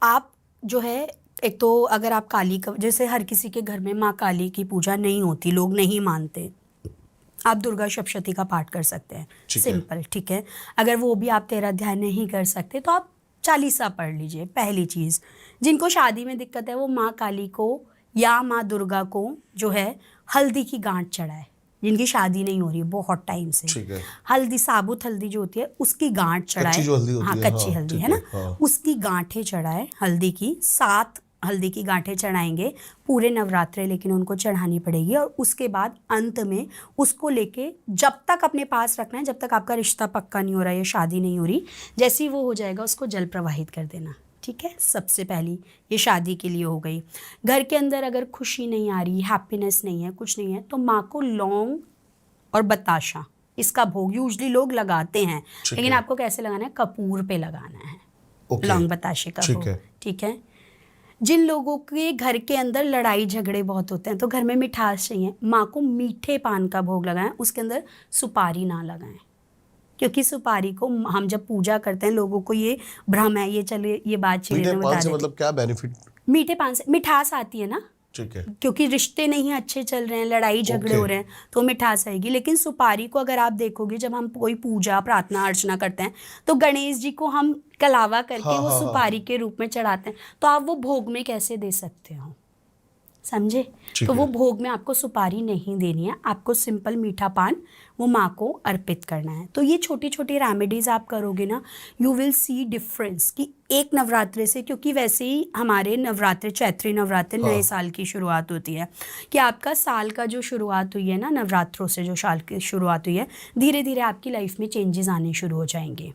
आप जो है, एक तो अगर आप काली का, जैसे हर किसी के घर में माँ काली की पूजा नहीं होती, लोग नहीं मानते, आप दुर्गा सप्तशती का पाठ कर सकते हैं, सिंपल, ठीक है। अगर वो भी आप 13 अध्याय नहीं कर सकते तो आप 40 पढ़ लीजिए। पहली चीज़, जिनको शादी में दिक्कत है वो माँ काली को या माँ दुर्गा को जो है हल्दी की गांठ चढ़ाए, जिनकी शादी नहीं हो रही है बहुत टाइम से, ठीक है। हल्दी, साबुत हल्दी जो होती है उसकी गांठ चढ़ाए, कच्ची जो हल्दी होती हाँ है, कच्ची हाँ, हल्दी है ना, हाँ। उसकी गांठें चढ़ाए, हल्दी की 7 हल्दी की गांठें चढ़ाएंगे पूरे नवरात्रे, लेकिन उनको चढ़ानी पड़ेगी। और उसके बाद अंत में उसको लेके जब तक अपने पास रखना है, जब तक आपका रिश्ता पक्का नहीं हो रहा है या शादी नहीं हो रही, जैसे ही वो हो जाएगा उसको जल प्रवाहित कर देना, ठीक है। सबसे पहली ये शादी के लिए हो गई। घर के अंदर अगर खुशी नहीं आ रही, हैप्पीनेस नहीं है, कुछ नहीं है, तो माँ को लौंग और बताशा, इसका भोग यूजली लोग लगाते हैं, लेकिन आपको कैसे लगाना है? कपूर पे लगाना है, लौंग बताशे का भोग, ठीक है। जिन लोगों के घर के अंदर लड़ाई झगड़े बहुत होते हैं, तो घर में मिठास चाहिए, माँ को मीठे पान का भोग लगाएं, उसके अंदर सुपारी ना लगाएं, क्योंकि सुपारी को हम जब पूजा करते हैं, लोगों को ये भ्रम है, ये चलिए ये बात चलिए बता देते, मतलब क्या बेनिफिट? मीठे पान से मिठास आती है ना, ठीक है, क्योंकि रिश्ते नहीं अच्छे चल रहे हैं, लड़ाई झगड़े हो रहे हैं, तो मिठास आएगी। लेकिन सुपारी को अगर आप देखोगे, जब हम कोई पूजा प्रार्थना अर्चना करते हैं, तो गणेश जी को हम कलावा करके वो सुपारी के रूप में चढ़ाते हैं, तो आप वो भोग में कैसे दे सकते हो? समझे? ठीक तो है। वो भोग में आपको सुपारी नहीं देनी है, आपको सिंपल मीठा पान वो माँ को अर्पित करना है। तो ये छोटी छोटी रेमेडीज आप करोगे ना, यू विल सी डिफरेंस कि एक नवरात्रे से, क्योंकि वैसे ही हमारे नवरात्रे, चैत्री नवरात्रे नए साल की शुरुआत होती है, कि आपका साल का जो शुरुआत हुई है ना नवरात्रों से, जो साल की शुरुआत हुई है, धीरे धीरे आपकी लाइफ में चेंजेस आने शुरू हो जाएंगे।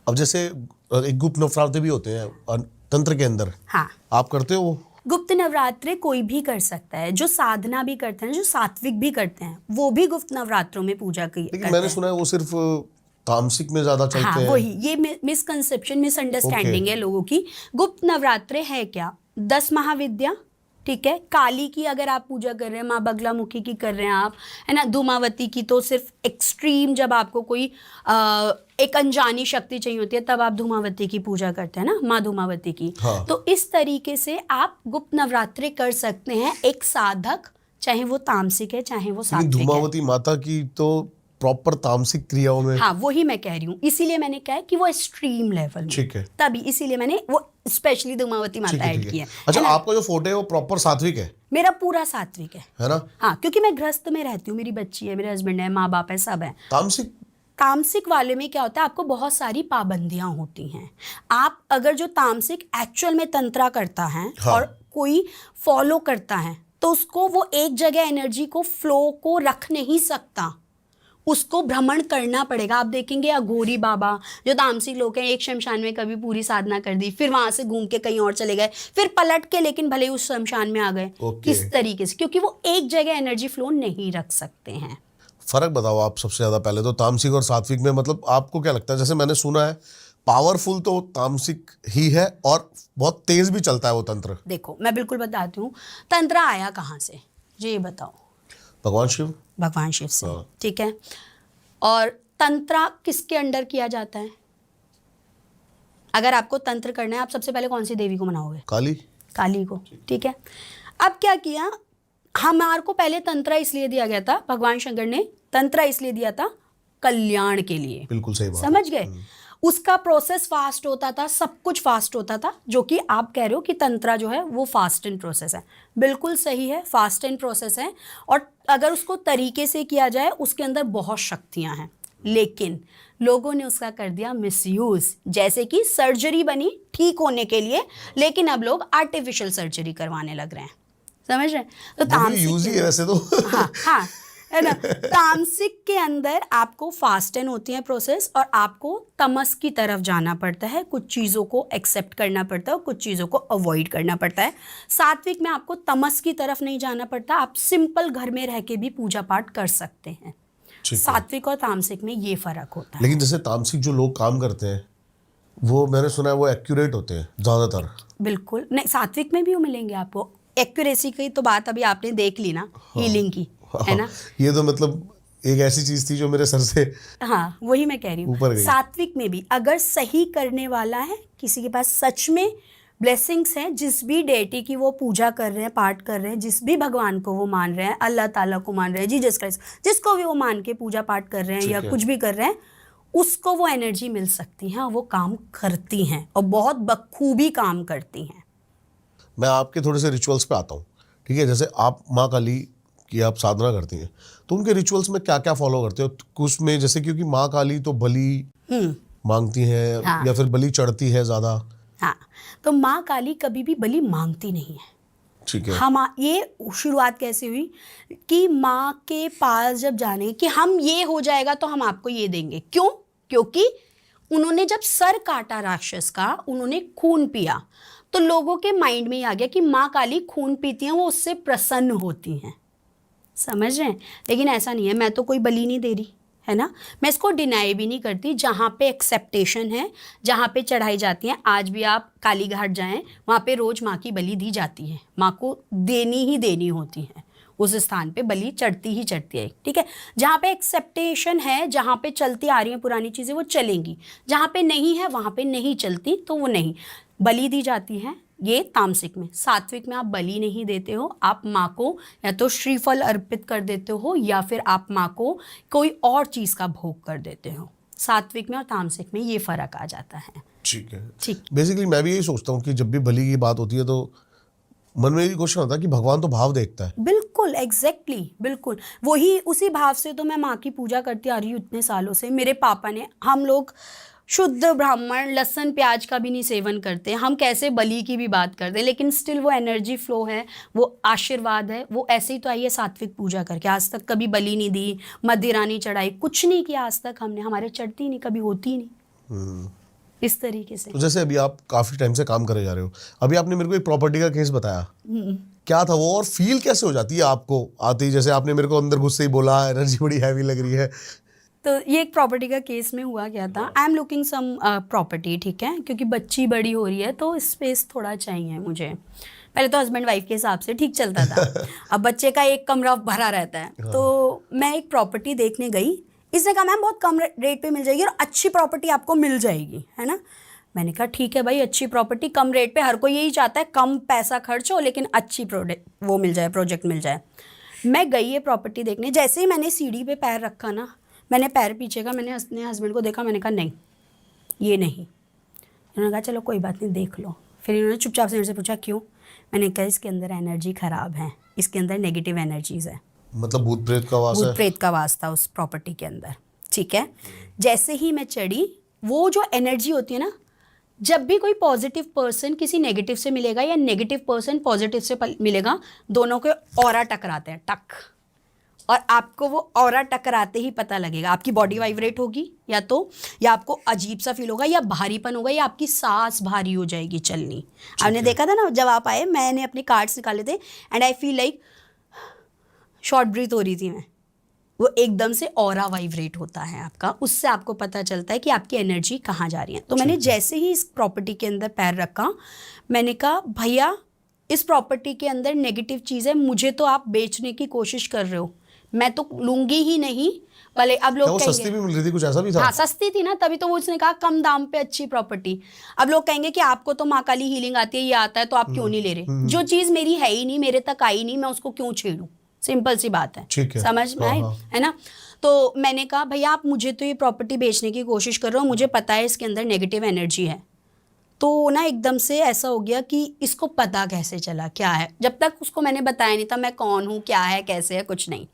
अब जैसे एक गुप्त नवरात्रे भी होते हैं तंत्र के अंदर, हाँ, आप करते हो वो? गुप्त नवरात्रे कोई भी कर सकता है, जो साधना भी करते हैं, जो सात्विक भी करते हैं, वो भी गुप्त नवरात्रों में पूजा लेकिन मैंने सुना है वो सिर्फ तामसिक में ज्यादा चलते हाँ, हैं। वही ये मिसकंसेप्शन, मिसअंडरस्टैंडिंग है लोगों की। गुप्त नवरात्रे है क्या? 10 महाविद्या, ठीक है। काली की अगर आप पूजा कर रहे हैं, माँ बगलामुखी की कर रहे हैं आप, है ना, धूमावती की तो सिर्फ एक्सट्रीम जब आपको कोई एक अनजानी शक्ति चाहिए होती है तब आप धूमावती की पूजा करते हैं ना, माँ धूमावती की। हाँ। तो इस तरीके से आप गुप्त नवरात्रे कर सकते हैं, एक साधक, चाहे वो तामसिक है चाहे वो लेकिन सात्विक है। धूमावती माता की तो प्रॉपर तामसिक क्रियाओं में। हाँ, वही मैं कह रही हूँ, इसीलिए मैंने कहा है कि वो एक्सट्रीम लेवल में, ठीक है। तभी इसीलिए मैंने वो स्पेशली धूमावती माता ऐड की है। अच्छा, है ना? आपका जो फोटो है वो प्रॉपर सात्विक मेरा पूरा सात्विक है ना? हाँ, क्योंकि मैं गृहस्थ में रहती हूँ, मेरी बच्ची है, मेरे हस्बैंड है, माँ बाप है, सब है। तामसिक तामसिक वाले में क्या होता है, आपको बहुत सारी पाबंदियां होती हैं। आप अगर जो तामसिक एक्चुअल में तंत्रा करता है हाँ। और कोई फॉलो करता है तो उसको वो एक जगह एनर्जी को, फ्लो को रख नहीं सकता, उसको भ्रमण करना पड़ेगा। आप देखेंगे अघोरी बाबा जो तामसिक लोग हैं, एक शमशान में कभी पूरी साधना कर दी, फिर वहां से घूम के कहीं और चले गए, फिर पलट के लेकिन भले उस शमशान में आ गए। इस तरीके से, क्योंकि वो एक जगह एनर्जी फ्लो नहीं रख सकते हैं। फर्क बताओ आप सबसे ज्यादा पहले तो तामसिक और सात्विक में, मतलब आपको क्या लगता है? जैसे मैंने सुना है पावरफुल तो तामसिक ही है और बहुत तेज भी चलता है वो तंत्र। देखो, मैं बिल्कुल बताती हूँ, तंत्र आया कहाँ से, ये बताओ। भगवान शिव। भगवान शिव से, हाँ। ठीक है। और तंत्र किसके अंडर किया जाता है? अगर आपको तंत्र करना है, आप सबसे पहले कौन सी देवी को मनाओगे? काली। काली को, ठीक है। अब क्या किया, हमारे को पहले तंत्र इसलिए दिया गया था, भगवान शंकर ने तंत्र इसलिए दिया था कल्याण के लिए। बिल्कुल सही बात। समझ गए? उसका प्रोसेस फास्ट होता था, सब कुछ फास्ट होता था, जो कि आप कह रहे हो कि तंत्रा जो है वो फास्ट एंड प्रोसेस है। बिल्कुल सही है, फास्ट एंड प्रोसेस है, और अगर उसको तरीके से किया जाए उसके अंदर बहुत शक्तियां हैं, लेकिन लोगों ने उसका कर दिया मिसयूज। जैसे कि सर्जरी बनी ठीक होने के लिए, लेकिन अब लोग आर्टिफिशियल सर्जरी करवाने लग रहे हैं। समझ रहे हैं? तो तामसिक यूज ही है वैसे तो। हाँ हाँ, है ना। तामसिक के अंदर आपको फास्ट एंड होती है प्रोसेस, और आपको तमस की तरफ जाना पड़ता है, कुछ चीज़ों को एक्सेप्ट करना पड़ता है और कुछ चीज़ों को अवॉइड करना पड़ता है। सात्विक में आपको तमस की तरफ नहीं जाना पड़ता, आप सिंपल घर में रह के भी पूजा पाठ कर सकते हैं। सात्विक और तामसिक में ये फर्क होता है। लेकिन जैसे तामसिक जो लोग काम करते हैं वो मैंने सुना है वो एक्यूरेट होते हैं ज्यादातर। बिल्कुल नहीं, सात्विक में भी वो मिलेंगे आपको। एक्यूरेसी की तो बात अभी आपने देख ली ना, हीलिंग की, है ना। ये तो मतलब एक ऐसी चीज थी जो मेरे सर से, हाँ, वही मैं कह रही हूँ। सात्विक में भी अगर सही करने वाला है, किसी के पास सच में ब्लेसिंग्स हैं, जिस भी डेटी की वो पूजा कर रहे हैं, पाठ कर रहे हैं, जिस भी भगवान को वो मान रहे हैं, अल्लाह ताला को मान रहे हैं, जीसस क्राइस्ट, जिसको भी वो मान के पूजा पाठ कर रहे हैं या कुछ भी कर रहे हैं, उसको वो एनर्जी मिल सकती है, वो काम करती हैं और बहुत बखूबी काम करती हैं। मैं आपके थोड़े से रिचुअल्स पे आता हूँ, ठीक है। जैसे आप माँ काली की आप साधना करती हैं, तो उनके रिचुअल्स में क्या क्या फॉलो करते हो कुछ में? जैसे क्योंकि माँ काली तो बलि मांगती हैं, हाँ। या फिर बलि चढ़ती है ज्यादा। हाँ, तो माँ काली कभी भी बलि मांगती नहीं है। ठीक है। हम ये शुरुआत कैसे हुई कि माँ के पास जब जाने कि हम ये हो जाएगा तो हम आपको ये देंगे। क्यों? क्योंकि उन्होंने जब सर काटा राक्षस का, उन्होंने खून पिया, तो लोगों के माइंड में ही आ गया कि माँ काली खून पीती हैं, वो उससे प्रसन्न होती हैं। समझ रहे हैं? लेकिन ऐसा नहीं है, मैं तो कोई बलि नहीं दे रही, है ना। मैं इसको डिनाई भी नहीं करती। जहाँ पे एक्सेप्टेशन है, जहाँ पे चढ़ाई जाती है, आज भी आप काली घाट जाएं, वहाँ पे रोज माँ की बलि दी जाती है। माँ को देनी ही देनी होती है, उस स्थान पे बलि चढ़ती ही चढ़ती है, ठीक है। जहाँ पे एक्सेप्टेशन है, जहाँ पे चलती आ रही हैं पुरानी चीज़ें, वो चलेंगी। जहाँ पे नहीं है, वहाँ पे नहीं चलती, तो वो नहीं बलि दी जाती है। ये तामसिक में। सात्विक में आप बलि नहीं देते हो, आप माँ को या तो श्रीफल अर्पित कर देते हो या फिर आप माँ को कोई और चीज़ का भोग कर देते हो। सात्विक में और तामसिक में ये फर्क आ जाता है। ठीक है। ठीक। बेसिकली मैं भी यही सोचता हूँ कि जब भी बलि की बात होती है तो मन में ये क्वेश्चन होता है कि भगवान तो भाव देखता है। बिल्कुल एग्जैक्टली बिल्कुल वही उसी भाव से तो मैं माँ की पूजा करती आ रही हूँ इतने सालों से। मेरे पापा ने, हम लोग शुद्ध ब्राह्मण, लहसुन प्याज का भी नहीं सेवन करते, हम कैसे बलि की भी बात करते हैं, लेकिन स्टिल वो एनर्जी फ्लो है, वो आशीर्वाद है, वो ऐसे ही तो आई है सात्विक पूजा करके। आज तक कभी बलि नहीं दी, मदिरा नहीं चढ़ाई, कुछ नहीं किया आज तक हमने, हमारे चढ़ती नहीं, कभी होती नहीं इस तरीके से। तो जैसे अभी आप काफी टाइम से काम करे जा रहे हो, अभी आपने मेरे को एक प्रॉपर्टी का केस बताया, क्या था वो और फील कैसे हो जाती है आपको आते ही? जैसे आपने मेरे को अंदर गुस्से ही बोला एनर्जी बड़ी हैवी लग रही है। तो ये एक प्रॉपर्टी का केस में हुआ क्या था, I am looking sum property, ठीक है, क्योंकि बच्ची बड़ी हो रही है तो स्पेस थोड़ा चाहिए मुझे। पहले तो हस्बैंड वाइफ के हिसाब से ठीक चलता था, अब बच्चे का एक कमरा भरा रहता है। तो मैं एक प्रॉपर्टी देखने गई, इसने कहा मैम बहुत कम रेट पे मिल जाएगी और अच्छी प्रॉपर्टी आपको मिल जाएगी, है ना। मैंने कहा ठीक है भाई, अच्छी प्रॉपर्टी कम रेट पे, हर कोई यही चाहता है कम पैसा खर्च हो लेकिन अच्छी प्रोजेक्ट मिल जाए। मैं गई ये प्रॉपर्टी देखने, जैसे ही मैंने सीढ़ी पे पैर रखा ना, मैंने पैर पीछे का, मैंने अपने हस्बैंड को देखा, मैंने कहा नहीं ये नहीं। इन्होंने कहा चलो कोई बात नहीं देख लो। फिर इन्होंने चुपचाप से मेरे से पूछा क्यों। मैंने कहा इसके अंदर एनर्जी खराब है, इसके अंदर नेगेटिव एनर्जीज है। मतलब भूत प्रेत का वास है? भूत प्रेत का वास था उस प्रॉपर्टी के अंदर, ठीक है। जैसे ही मैं चढ़ी, वो जो एनर्जी होती है ना, जब भी कोई पॉजिटिव पर्सन किसी नेगेटिव से मिलेगा या नेगेटिव पर्सन पॉजिटिव से मिलेगा, दोनों के ऑरा टकराते हैं, टक, और आपको वो ऑरा टकराते ही पता लगेगा। आपकी बॉडी वाइब्रेट होगी या आपको अजीब सा फील होगा, या भारीपन होगा, या आपकी सांस भारी हो जाएगी चलनी। आपने देखा था ना जब आप आए, मैंने अपने कार्ड्स निकाले थे and I feel like short breath हो रही थी मैं। वो एकदम से ऑरा वाइब्रेट होता है आपका, उससे आपको पता चलता है कि आपकी एनर्जी कहाँ जा रही है। तो मैंने जैसे ही इस प्रॉपर्टी के अंदर पैर रखा, मैंने कहा भैया इस प्रॉपर्टी के अंदर नेगेटिव चीज़ है, मुझे तो आप बेचने की कोशिश कर रहे हो, मैं तो लूंगी ही नहीं। भले अब लोग कहेंगे सस्ती भी मिल रही थी, कुछ ऐसा भी था? हाँ सस्ती थी ना, तभी तो वो उसने कहा कम दाम पे अच्छी प्रॉपर्टी। अब लोग कहेंगे कि आपको तो माँ काली हीलिंग आती है, ये आता है, तो आप क्यों नहीं ले रहे? जो चीज़ मेरी है ही नहीं, मेरे तक आई नहीं, मैं उसको क्यों छेड़ूं? सिंपल सी बात है, समझ में आई, है ना। तो मैंने कहा भैया आप मुझे तो ये प्रॉपर्टी बेचने की कोशिश कर रहे हो, मुझे पता है इसके अंदर नेगेटिव एनर्जी है। तो ना एकदम से ऐसा हो गया कि इसको पता कैसे चला क्या है, जब तक उसको मैंने बताया नहीं था मैं कौन हूँ, क्या है, कैसे है, कुछ नहीं।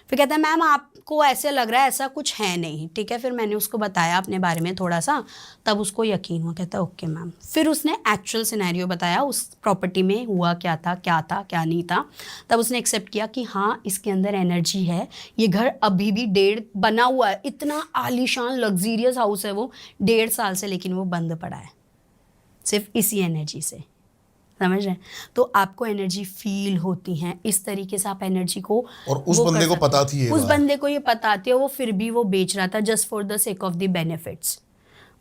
फिर कहता है मैम आपको ऐसे लग रहा है, ऐसा कुछ है नहीं, ठीक है। फिर मैंने उसको बताया अपने बारे में थोड़ा सा, तब उसको यकीन हुआ, कहता है ओके मैम। फिर उसने एक्चुअल सिनेरियो बताया, उस प्रॉपर्टी में हुआ क्या था क्या नहीं था। तब उसने एक्सेप्ट किया कि हाँ इसके अंदर एनर्जी है, ये घर अभी भी बना हुआ है, इतना आलीशान लग्जीरियस हाउस है वो, 1.5 साल से, लेकिन वो बंद पड़ा है सिर्फ इसी एनर्जी से, समझ रहे हैं। तो आपको एनर्जी फील होती है इस तरीके से, आप एनर्जी को, और उस बंदे को पता थी, उस बंदे को ये पता थी, वो फिर भी वो बेच रहा था just for the sake of the benefits.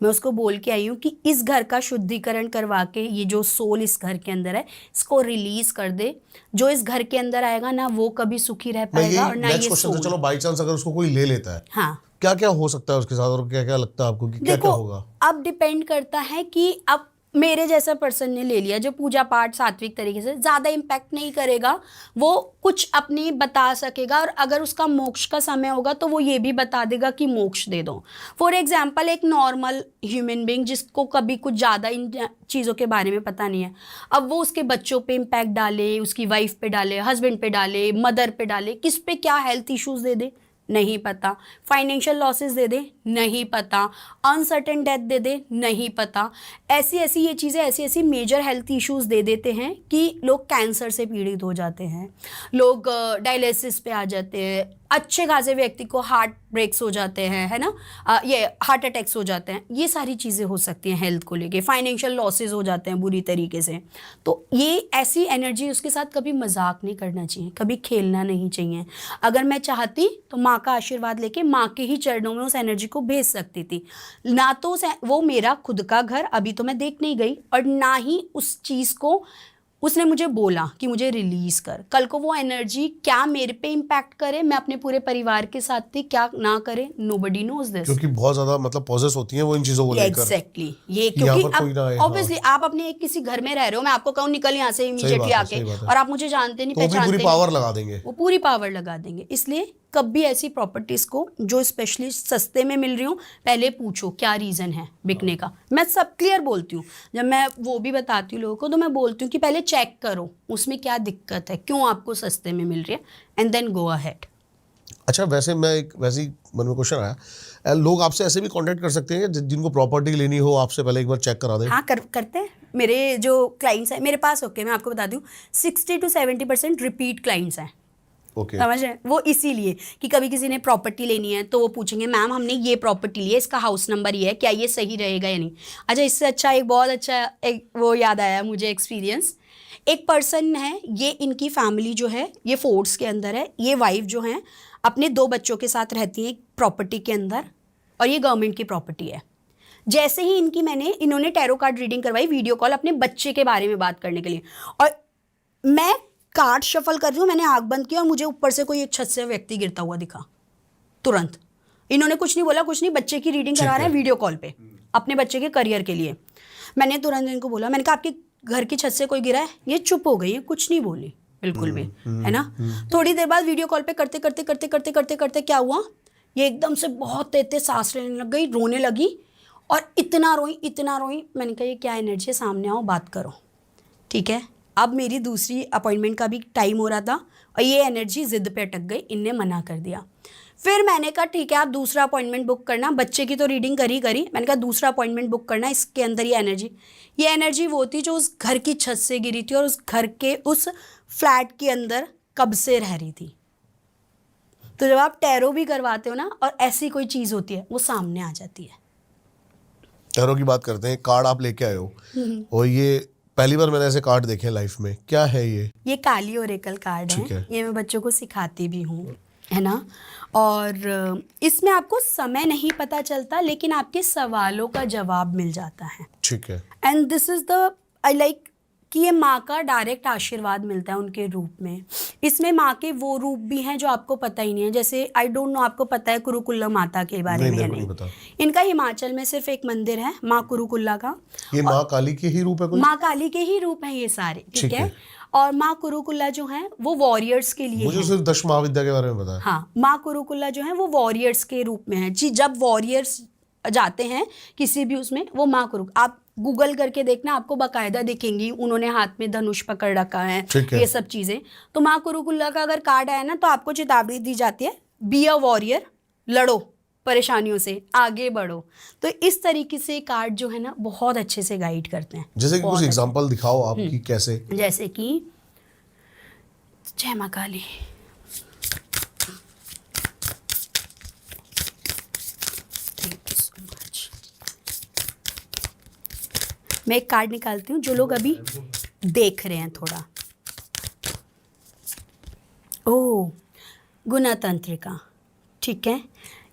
मैं उसको बोल के आई हूँ कि इस घर का शुद्धिकरण करवा के, ये जो सोल इस घर के अंदर है इसको रिलीज कर दे। जो इस घर के अंदर आएगा ना वो कभी सुखी रह पाएगा और ना ये सोल। चलो बाई चांस अगर उसको कोई ले लेता है, हाँ क्या क्या हो सकता है उसके साथ, और क्या क्या लगता है आपको कि क्या क्या होगा? अब डिपेंड करता है कि अब मेरे जैसा पर्सन ने ले लिया जो पूजा पाठ सात्विक तरीके से, ज़्यादा इम्पैक्ट नहीं करेगा, वो कुछ अपनी बता सकेगा, और अगर उसका मोक्ष का समय होगा तो वो ये भी बता देगा कि मोक्ष दे दो। फॉर एग्जाम्पल एक नॉर्मल ह्यूमन बीइंग जिसको कभी कुछ ज़्यादा इन चीज़ों के बारे में पता नहीं है, अब वो उसके बच्चों पे इम्पैक्ट डाले, उसकी वाइफ पे डाले, हस्बैंड पे डाले, मदर पे डाले, किस पे क्या हेल्थ इश्यूज़ दे दे नहीं पता, फाइनेंशियल लॉसेस दे दे नहीं पता, अनसर्टेन डेथ दे दे नहीं पता। ऐसी ये चीज़ें ऐसी मेजर हेल्थ इश्यूज़ दे देते हैं कि लोग कैंसर से पीड़ित हो जाते हैं, लोग डायलिसिस पे आ जाते हैं, अच्छे खासे व्यक्ति को हार्ट ब्रेक्स हो जाते हैं, है ना, ये हार्ट अटैक्स हो जाते हैं, ये सारी चीज़ें हो सकती हैं हेल्थ को लेके, फाइनेंशियल लॉसेस हो जाते हैं बुरी तरीके से। तो ये ऐसी एनर्जी, उसके साथ कभी मजाक नहीं करना चाहिए, कभी खेलना नहीं चाहिए। अगर मैं चाहती तो माँ का आशीर्वाद लेके माँ के ही चरणों में उस एनर्जी को भेज सकती थी, ना तो वो मेरा खुद का घर अभी तो मैं देख नहीं गई, और ना ही उस चीज़ को उसने मुझे बोला कि मुझे रिलीज कर। कल को वो एनर्जी क्या मेरे पे इम्पैक्ट करे, मैं अपने पूरे परिवार के साथ थी, क्या ना करे, नोबडी नोज दिस। क्योंकि बहुत ज्यादा मतलब पॉजेस होती हैं वो इन चीजों को लेकर। एग्जैक्टली ये, क्योंकि अब ऑब्वियसली आप अपने एक किसी घर में रह रहे हो, मैं आपको कहूँ निकल यहाँ से इमीडिएटली आके, और आप मुझे जानते नहीं, पहचानते नहीं, पावर लगा देंगे, वो पूरी पावर लगा देंगे। इसलिए कभी ऐसी प्रॉपर्टीज़ को जो स्पेशली सस्ते में मिल रही हूँ पहले पूछो क्या रीज़न है बिकने का। मैं सब क्लियर बोलती हूँ, जब मैं वो भी बताती हूँ लोगों को तो मैं बोलती हूँ कि पहले चेक करो उसमें क्या दिक्कत है, क्यों आपको सस्ते में मिल रही है, एंड देन गो अहेड। अच्छा, वैसे मैं एक वैसे ही मन में क्वेश्चन आया, लोग आपसे ऐसे भी कांटेक्ट कर सकते हैं जिनको प्रॉपर्टी लेनी हो, आपसे पहले एक बार चेक करा दें? हाँ करते हैं। मेरे जो क्लाइंट्स हैं मेरे पास, ओके मैं आपको बता दूँ 60 to 70% रिपीट क्लाइंट्स हैं। ओके। समझ रहे हैं? वो इसीलिए कि कभी किसी ने प्रॉपर्टी लेनी है तो वो पूछेंगे मैम हमने ये प्रॉपर्टी ली है, इसका हाउस नंबर ये है, क्या ये सही रहेगा या नहीं। अच्छा, इससे अच्छा एक बहुत अच्छा एक वो याद आया मुझे एक्सपीरियंस। एक पर्सन है, ये इनकी फैमिली जो है ये फोर्ट्स के अंदर है, ये वाइफ जो है अपने 2 बच्चों के साथ रहती है प्रॉपर्टी के अंदर, और ये गवर्नमेंट की प्रॉपर्टी है। जैसे ही इन्होंने टैरो कार्ड रीडिंग करवाई वीडियो कॉल अपने बच्चे के बारे में बात करने के लिए, और मैं कार्ड शफल कर रही हूँ, मैंने आँख बंद की और मुझे ऊपर से कोई एक छत से व्यक्ति गिरता हुआ दिखा। तुरंत इन्होंने कुछ नहीं बोला, कुछ नहीं, बच्चे की रीडिंग करा रहे हैं वीडियो कॉल पे अपने बच्चे के करियर के लिए। मैंने तुरंत इनको बोला, मैंने कहा आपके घर की छत से कोई गिरा है? ये चुप हो गई है, कुछ नहीं बोली बिल्कुल भी, है ना। थोड़ी देर बाद वीडियो कॉल पे करते करते क्या हुआ, ये एकदम से बहुत तेज सांस लेने लग गई, रोने लगी, और इतना रोई। मैंने कहा ये क्या एनर्जी है, सामने आओ बात करो। ठीक है, अब मेरी दूसरी अपॉइंटमेंट का भी टाइम हो रहा था और ये एनर्जी जिद पे अटक गई, इनने मना कर दिया। फिर मैंने कहा ठीक है आप दूसरा अपॉइंटमेंट बुक करना, बच्चे की तो रीडिंग करी। मैंने कहा दूसरा अपॉइंटमेंट बुक करना, इसके अंदर ये एनर्जी वो थी जो उस घर की छत से गिरी थी और उस घर के उस फ्लैट के अंदर कब से रह रही थी। तो जब आप टैरो भी करवाते हो ना और ऐसी कोई चीज़ होती है वो सामने आ जाती है। टैरो की बात करते हैं, कार्ड आप लेके आए हो और ये पहली बार मैंने ऐसे कार्ड देखे लाइफ में, क्या है ये काली ओरेकल कार्ड है, ये मैं बच्चों को सिखाती भी हूँ, है ना। और इसमें आपको समय नहीं पता चलता लेकिन आपके सवालों का जवाब मिल जाता है। ठीक है। And this is the I like कि ये माँ का डायरेक्ट आशीर्वाद मिलता है उनके रूप में। इसमें माँ के वो रूप भी हैं जो आपको पता ही नहीं है, जैसे आई डोंट नो आपको पता है कुरुकुल्ला माता के बारे में या नहीं। इनका हिमाचल में सिर्फ एक मंदिर है माँ कुरुकुल्ला का। ये माँ काली के ही रूप है कोई? माँ काली के ही रूप हैं ये सारे, ठीक है। और माँ कुरुकुल्ला जो है वो वॉरियर्स के लिए मुझे सिर्फ 10 महाविद्या के बारे में पता है। हाँ, माँ कुरुकुल्ला जो है वो वॉरियर्स के रूप में है जी। जब वॉरियर्स जाते हैं किसी भी उसमें, वो माँ कुरु, आप गूगल करके देखना आपको बाकायदा दिखेंगी, उन्होंने हाथ में धनुष पकड़ रखा है, ये सब चीजें। तो माँ कुरुकुल्ला का अगर कार्ड आया ना तो आपको चेतावनी दी जाती है, बी अ वॉरियर, लड़ो परेशानियों से, आगे बढ़ो। तो इस तरीके से कार्ड जो है ना बहुत अच्छे से गाइड करते हैं। जैसे कि कुछ एग्जांपल दिखाओ आपकी कैसे। जैसे कि जय माँ काली, मैं एक कार्ड निकालती हूँ जो लोग अभी देख रहे हैं थोड़ा। ओह, गुणतंत्रिका, ठीक है।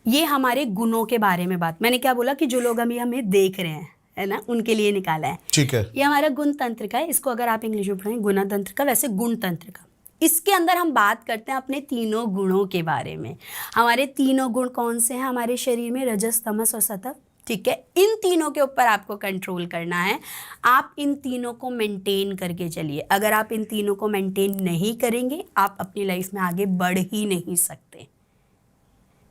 ये हमारे गुणों के बारे में बात, मैंने क्या बोला कि जो लोग अभी हमें देख रहे हैं, है ना, उनके लिए निकाला है। ठीक है। ये हमारा गुण तंत्र है, इसको अगर आप इंग्लिश में पढ़ें गुणतंत्र का, वैसे गुण तंत्र का। इसके अंदर हम बात करते हैं अपने तीनों गुणों के बारे में। हमारे तीनों गुण कौन से हैं हमारे शरीर में? रजस, तमस और सत्व, ठीक है। इन तीनों के ऊपर आपको कंट्रोल करना है। आप इन तीनों को मेंटेन करके चलिए। अगर आप इन तीनों को मेंटेन नहीं करेंगे आप अपनी लाइफ में आगे बढ़ ही नहीं सकते।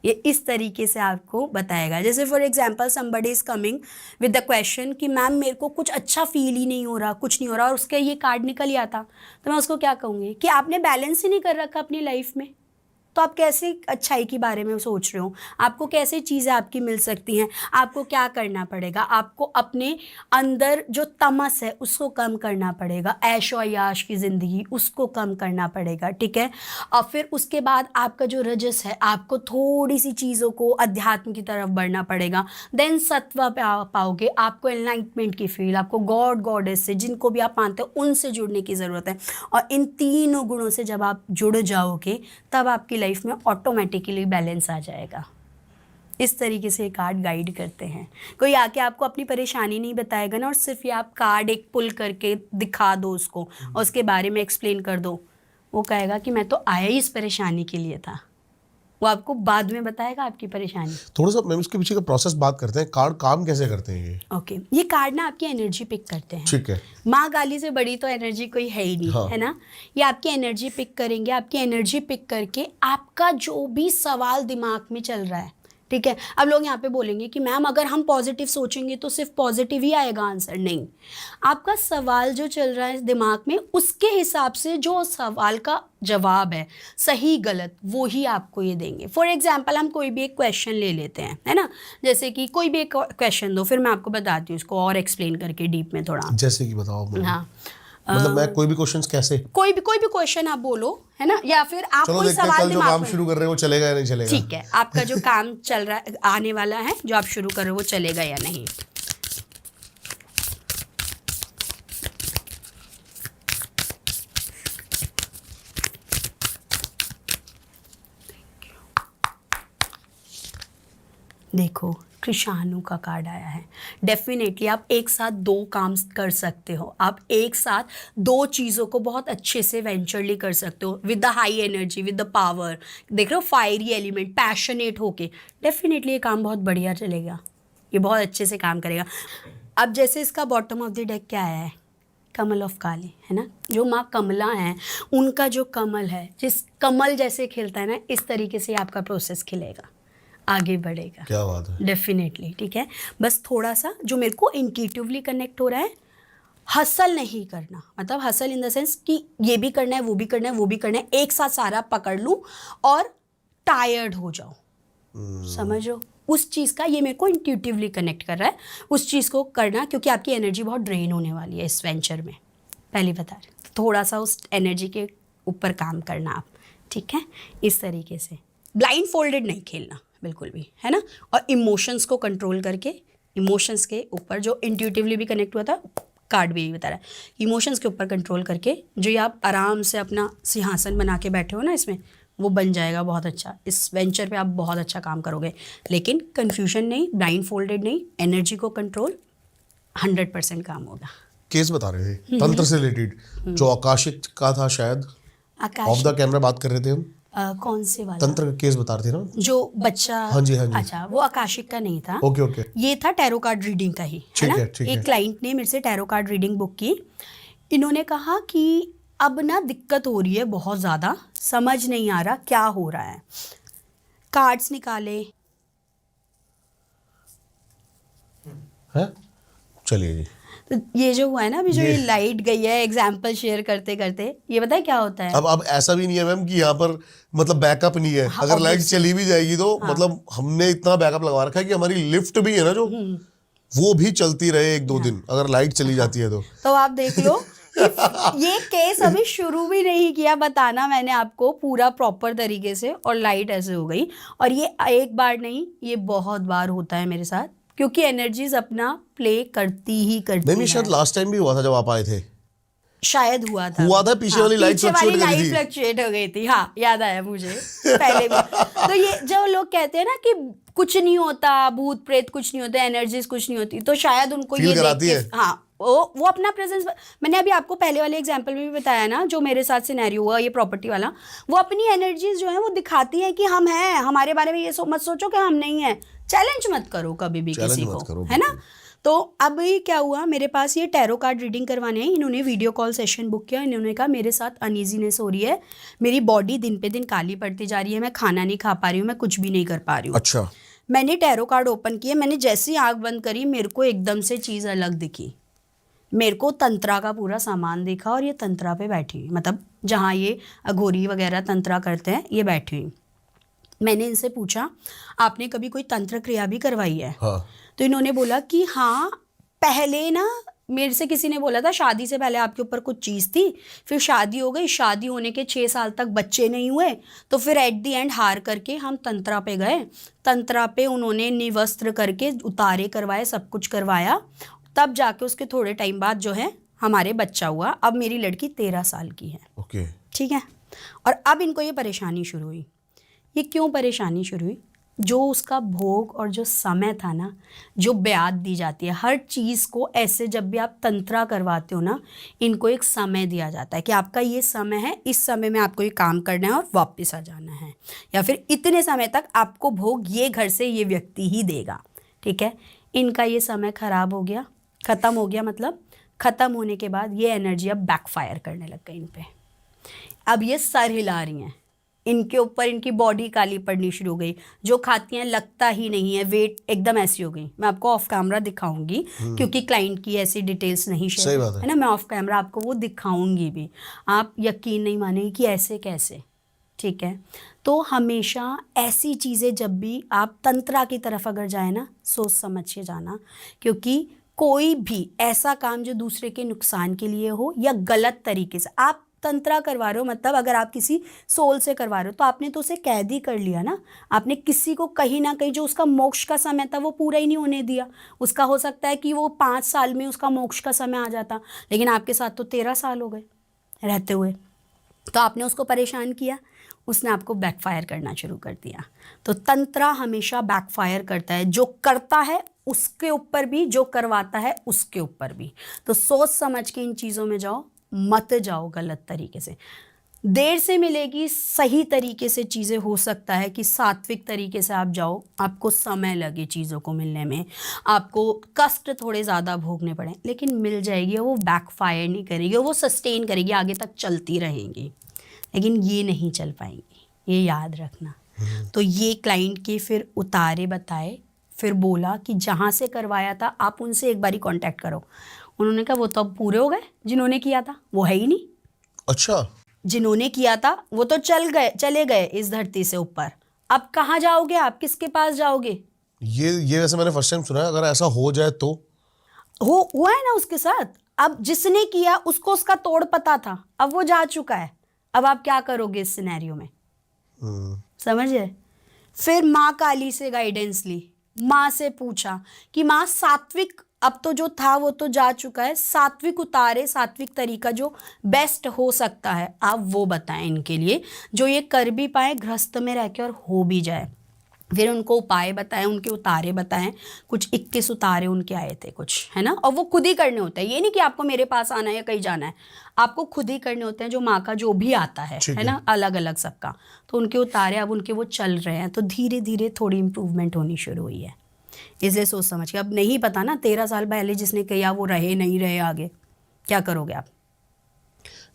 ये इस तरीके से आपको बताएगा। जैसे for example somebody is coming with the question कि मैम मेरे को कुछ अच्छा फील ही नहीं हो रहा, कुछ नहीं हो रहा, और उसका ये कार्ड निकल ही आता, तो मैं उसको क्या कहूँगी कि आपने बैलेंस ही नहीं कर रखा अपनी लाइफ में, तो आप कैसे अच्छाई के बारे में सोच रहे हो? आपको कैसे चीज़ें आपकी मिल सकती हैं? आपको क्या करना पड़ेगा? आपको अपने अंदर जो तमस है उसको कम करना पड़ेगा, ऐशो अयाश की ज़िंदगी उसको कम करना पड़ेगा, ठीक है। और फिर उसके बाद आपका जो रजस है आपको थोड़ी सी चीज़ों को अध्यात्म की तरफ बढ़ना पड़ेगा। देन सत्व पाओगे, आपको एनलाइटमेंट की फील, आपको गॉड गॉडेस से जिनको भी आप मानते हो उनसे जुड़ने की ज़रूरत है। और इन तीनों गुणों से जब आप जुड़ जाओगे तब आपकी लाइफ में ऑटोमेटिकली बैलेंस आ जाएगा। इस तरीके से कार्ड गाइड करते हैं। कोई आके आपको अपनी परेशानी नहीं बताएगा ना, और सिर्फ ये आप कार्ड एक पुल करके दिखा दो उसको और उसके बारे में एक्सप्लेन कर दो, वो कहेगा कि मैं तो आया ही इस परेशानी के लिए था। वो आपको बाद में बताएगा आपकी परेशानी। थोड़ा सा मैम इसके पीछे का प्रोसेस बात करते हैं, कार्ड काम कैसे करते हैं ये? ओके, ये कार्ड ना आपकी एनर्जी पिक करते हैं। ठीक है। माँ काली से बड़ी तो एनर्जी कोई है ही नहीं, हाँ। है ना। ये आपकी एनर्जी पिक करेंगे, आपकी एनर्जी पिक करके आपका जो भी सवाल दिमाग में चल रहा है, ठीक है। अब लोग यहाँ पे बोलेंगे कि मैम अगर हम पॉजिटिव सोचेंगे तो सिर्फ पॉजिटिव ही आएगा आंसर। नहीं, आपका सवाल जो चल रहा है दिमाग में, उसके हिसाब से जो सवाल का जवाब है सही गलत वो ही आपको ये देंगे। फॉर एग्जाम्पल हम कोई भी एक क्वेश्चन ले लेते हैं, है ना। जैसे कि कोई भी एक क्वेश्चन दो, फिर मैं आपको बताती हूँ उसको और एक्सप्लेन करके डीप में थोड़ा। जैसे कि बताओ मुझे। हाँ, मतलब मैं कोई भी क्वेश्चंस कैसे? कोई भी क्वेश्चन आप बोलो, है ना, या फिर आप चलो कोई देखते हैं सवाल कल जो दिमाग काम में, शुरू कर रहे हैं वो चलेगा या नहीं चलेगा। ठीक है, आपका जो काम चल रहा है आने वाला है, जो आप शुरू कर रहे हो वो चलेगा या नहीं। देखो कृषाणु का कार्ड आया है। डेफिनेटली आप एक साथ दो काम कर सकते हो, आप एक साथ दो चीज़ों को बहुत अच्छे से वेंचरली कर सकते हो with the high energy, with the power. देख रहे हो, फायरी एलिमेंट, पैशनेट होके, डेफिनेटली ये काम बहुत बढ़िया चलेगा, ये बहुत अच्छे से काम करेगा। अब जैसे इसका बॉटम ऑफ द डेक क्या आया है, कमल ऑफ काली, है ना। जो माँ कमला हैं उनका जो कमल है, जिस कमल जैसे खिलता है ना, इस तरीके से आपका प्रोसेस खिलेगा, आगे बढ़ेगा। क्या बात है। डेफिनेटली, ठीक है। बस थोड़ा सा जो मेरे को इंट्यूटिवली कनेक्ट हो रहा है, हसल नहीं करना, मतलब हसल इन द सेंस कि ये भी करना है, वो भी करना है, वो भी करना है, एक साथ सारा पकड़ लूँ और टायर्ड हो जाओ, समझो उस चीज़ का। ये मेरे को इंट्यूटिवली कनेक्ट कर रहा है उस चीज़ को करना, क्योंकि आपकी एनर्जी बहुत ड्रेन होने वाली है इस वेंचर में, पहले बता रहे। थोड़ा सा उस एनर्जी के ऊपर काम करना आप, ठीक है। इस तरीके से ब्लाइंड फोल्डेड नहीं खेलना बिल्कुल भी, है ना। और इमोशंस को कंट्रोल करके, इमोशंस के ऊपर जो इंट्यूटिवली भी कनेक्ट हुआ था, कार्ड भी यही बता रहा है, इमोशंस के ऊपर कंट्रोल करके जो ये आप आराम से अपना सिंहासन बना के बैठे हो ना इसमें, वो बन जाएगा बहुत अच्छा। इस वेंचर पे आप बहुत अच्छा काम करोगे, लेकिन कन्फ्यूजन नहीं, ब्लाइंड फोल्डेड नहीं, एनर्जी को कंट्रोल, 100% काम होगा। केस बता रहे थे तंत्र से रिलेटेड, जो आकाशिक का था शायद, आकाश ऑफ द कैमरा बात कर रहे थे हम। कौन से वाला? तंत्र का केस बता रहे थे ना, जो बच्चा। हाँ जी, हाँ जी। अच्छा, वो आकाशिक का नहीं था। Okay okay. ये था टैरो कार्ड रीडिंग का ही, है ना। ठीक है। एक क्लाइंट ने मेरे से टैरो कार्ड रीडिंग बुक की। इन्होंने कहा कि अब ना दिक्कत हो रही है बहुत ज़्यादा, समझ नहीं आ रहा क्या हो रहा है। कार्ड्स निकाले हैं, चलिए जी। तो ये जो हुआ है ना अभी, जो ये लाइट गई है, एग्जाम्पल शेयर करते करते, ये बताए क्या होता है। अब ऐसा भी नहीं है मैम कि यहाँ पर मतलब बैकअप नहीं है। हाँ, अगर लाइट obviously। चली भी जाएगी तो मतलब हमने इतना बैकअप लगवा रखा है कि हमारी लिफ्ट भी है ना जो, वो भी चलती रहे 1-2 दिन अगर लाइट चली जाती है तो आप देख लो कि ये केस अभी शुरू भी नहीं किया बताना मैंने आपको पूरा प्रॉपर तरीके से, और लाइट ऐसे हो गई। और ये एक बार नहीं, ये बहुत बार होता है मेरे साथ, क्योंकि एनर्जीज अपना प्ले करती ही करती नहीं, शायद लास्ट टाइम भी हुआ था जब आप आए थे, शायद हुआ था पीछे वाली लाइट फ्लक्चुएट हो गई थी। हाँ, याद आया मुझे पहले भी। तो ये जो लोग कहते हैं ना कि कुछ नहीं होता, भूत प्रेत कुछ नहीं होता, एनर्जीज कुछ नहीं होती, तो शायद उनको ये देख के, हाँ, वो अपना प्रेजेंस, मैंने अभी आपको पहले वाले एग्जांपल में भी बताया ना, जो मेरे साथ सिनेरियो हुआ ये प्रॉपर्टी वाला, वो अपनी एनर्जीज जो है वो दिखाती है कि हम हैं, हमारे बारे में ये मत सोचो कि हम नहीं है, चैलेंज मत करो कभी भी किसी को, है ना। तो अब ये क्या हुआ, मेरे पास ये टैरो कार्ड रीडिंग करवाने हैं, इन्होंने वीडियो कॉल सेशन बुक किया। इन्होंने कहा मेरे साथ अनईजीनेस हो रही है, मेरी बॉडी दिन पे दिन काली पड़ती जा रही है, मैं खाना नहीं खा पा रही हूँ, मैं कुछ भी नहीं कर पा रही हूँ। अच्छा। मैंने टैरो कार्ड ओपन किया, मैंने जैसे ही आँख बंद करी मेरे को एकदम से चीज़ अलग दिखी। मेरे को तंत्रा का पूरा सामान दिखा, और ये तंत्रा पे बैठी हुई, मतलब जहाँ ये अघोरी वगैरह तंत्रा करते हैं, ये बैठी हुई। मैंने इनसे पूछा आपने कभी कोई तंत्र क्रिया भी करवाई है? हाँ। तो इन्होंने बोला कि हाँ, पहले ना मेरे से किसी ने बोला था शादी से पहले आपके ऊपर कुछ चीज़ थी, फिर शादी हो गई, शादी होने के 6 साल तक बच्चे नहीं हुए, तो फिर एट दी एंड हार करके हम तंत्रा पे गए। तंत्रा पे उन्होंने निवस्त्र करके उतारे करवाए, सब कुछ करवाया, तब जाके उसके थोड़े टाइम बाद जो है हमारे बच्चा हुआ। अब मेरी लड़की 13 साल की है। ओके। ठीक है। और अब इनको ये परेशानी शुरू हुई। ये क्यों परेशानी शुरू हुई? जो उसका भोग और जो समय था ना, जो ब्याज दी जाती है हर चीज़ को, ऐसे जब भी आप तंत्रा करवाते हो ना, इनको एक समय दिया जाता है कि आपका ये समय है, इस समय में आपको ये काम करना है और वापस आ जाना है, या फिर इतने समय तक आपको भोग ये घर से ये व्यक्ति ही देगा। ठीक है, इनका ये समय खराब हो गया, ख़त्म हो गया, मतलब ख़त्म होने के बाद ये एनर्जी अब बैकफायर करने लग गई इन पे। अब ये सर हिला रही हैं, इनके ऊपर इनकी बॉडी काली पड़नी शुरू हो गई, जो खाती हैं लगता ही नहीं है, वेट एकदम ऐसी हो गई। मैं आपको ऑफ कैमरा दिखाऊंगी क्योंकि क्लाइंट की ऐसी डिटेल्स नहीं सही शेयर बात है ना, मैं ऑफ कैमरा आपको वो दिखाऊंगी भी, आप यकीन नहीं मानेंगे कि ऐसे कैसे। ठीक है, तो हमेशा ऐसी चीज़ें जब भी आप तंत्रा की तरफ अगर जाए ना, सोच समझ के जाना, क्योंकि कोई भी ऐसा काम जो दूसरे के नुकसान के लिए हो या गलत तरीके से आप तंत्रा करवा रहे हो, मतलब अगर आप किसी सोल से करवा रहे हो तो आपने तो उसे कैद ही कर लिया ना, आपने किसी को कहीं ना कहीं जो उसका मोक्ष का समय था वो पूरा ही नहीं होने दिया। उसका हो सकता है कि वो 5 साल में उसका मोक्ष का समय आ जाता, लेकिन आपके साथ तो 13 साल हो गए रहते हुए, तो आपने उसको परेशान किया, उसने आपको बैकफायर करना शुरू कर दिया। तो तंत्रा हमेशा बैकफायर करता है, जो करता है उसके ऊपर भी, जो करवाता है उसके ऊपर भी। तो सोच समझ के इन चीज़ों में जाओ, मत जाओ गलत तरीके से। देर से मिलेगी, सही तरीके से चीज़ें, हो सकता है कि सात्विक तरीके से आप जाओ, आपको समय लगे चीज़ों को मिलने में, आपको कष्ट थोड़े ज़्यादा भोगने पड़े, लेकिन मिल जाएगी, वो बैकफायर नहीं करेगी, वो सस्टेन करेगी, आगे तक चलती रहेंगी, लेकिन ये नहीं चल पाएंगी, ये याद रखना। तो ये क्लाइंट के फिर उतारे बताए, फिर बोला कि जहाँ से करवाया था आप उनसे एक बारी कांटेक्ट करो। उन्होंने कहा वो तो अब पूरे हो गए, जिन्होंने किया था वो है ही नहीं। अच्छा, जिन्होंने किया था वो तो चले गए इस धरती से ऊपर, अब कहाँ जाओगे आप, किसके पास जाओगे? ये वैसे मैंने फर्स्ट टाइम सुना है। अगर ऐसा हो जाए तो हुआ है ना उसके साथ। अब जिसने किया उसको उसका तोड़ पता था, अब वो जा चुका है, अब आप क्या करोगे इस सिनेरियो में? समझे? फिर माँ काली से गाइडेंस ली, माँ से पूछा कि माँ सात्विक, अब तो जो था वो तो जा चुका है, सात्विक उतारे, सात्विक तरीका जो बेस्ट हो सकता है आप वो बताएं इनके लिए, जो ये कर भी पाए गृहस्थ में रह के और हो भी जाए। फिर उनको उपाय बताएं, उनके उतारे बताएं, कुछ 21 उतारे उनके आए थे कुछ, है ना, और वो खुद ही करने होते हैं, ये नहीं कि आपको मेरे पास आना है या कहीं जाना है, आपको खुद ही करने होते हैं, जो माँ का जो भी आता है ना, अलग अलग सबका। तो उनके उतारे अब उनके वो चल रहे हैं, तो धीरे धीरे थोड़ी इम्प्रूवमेंट होनी शुरू हुई है। इसलिए सोच समझ के, अब नहीं पता ना 13 साल पहले जिसने किया वो रहे नहीं रहे, आगे क्या करोगे आप?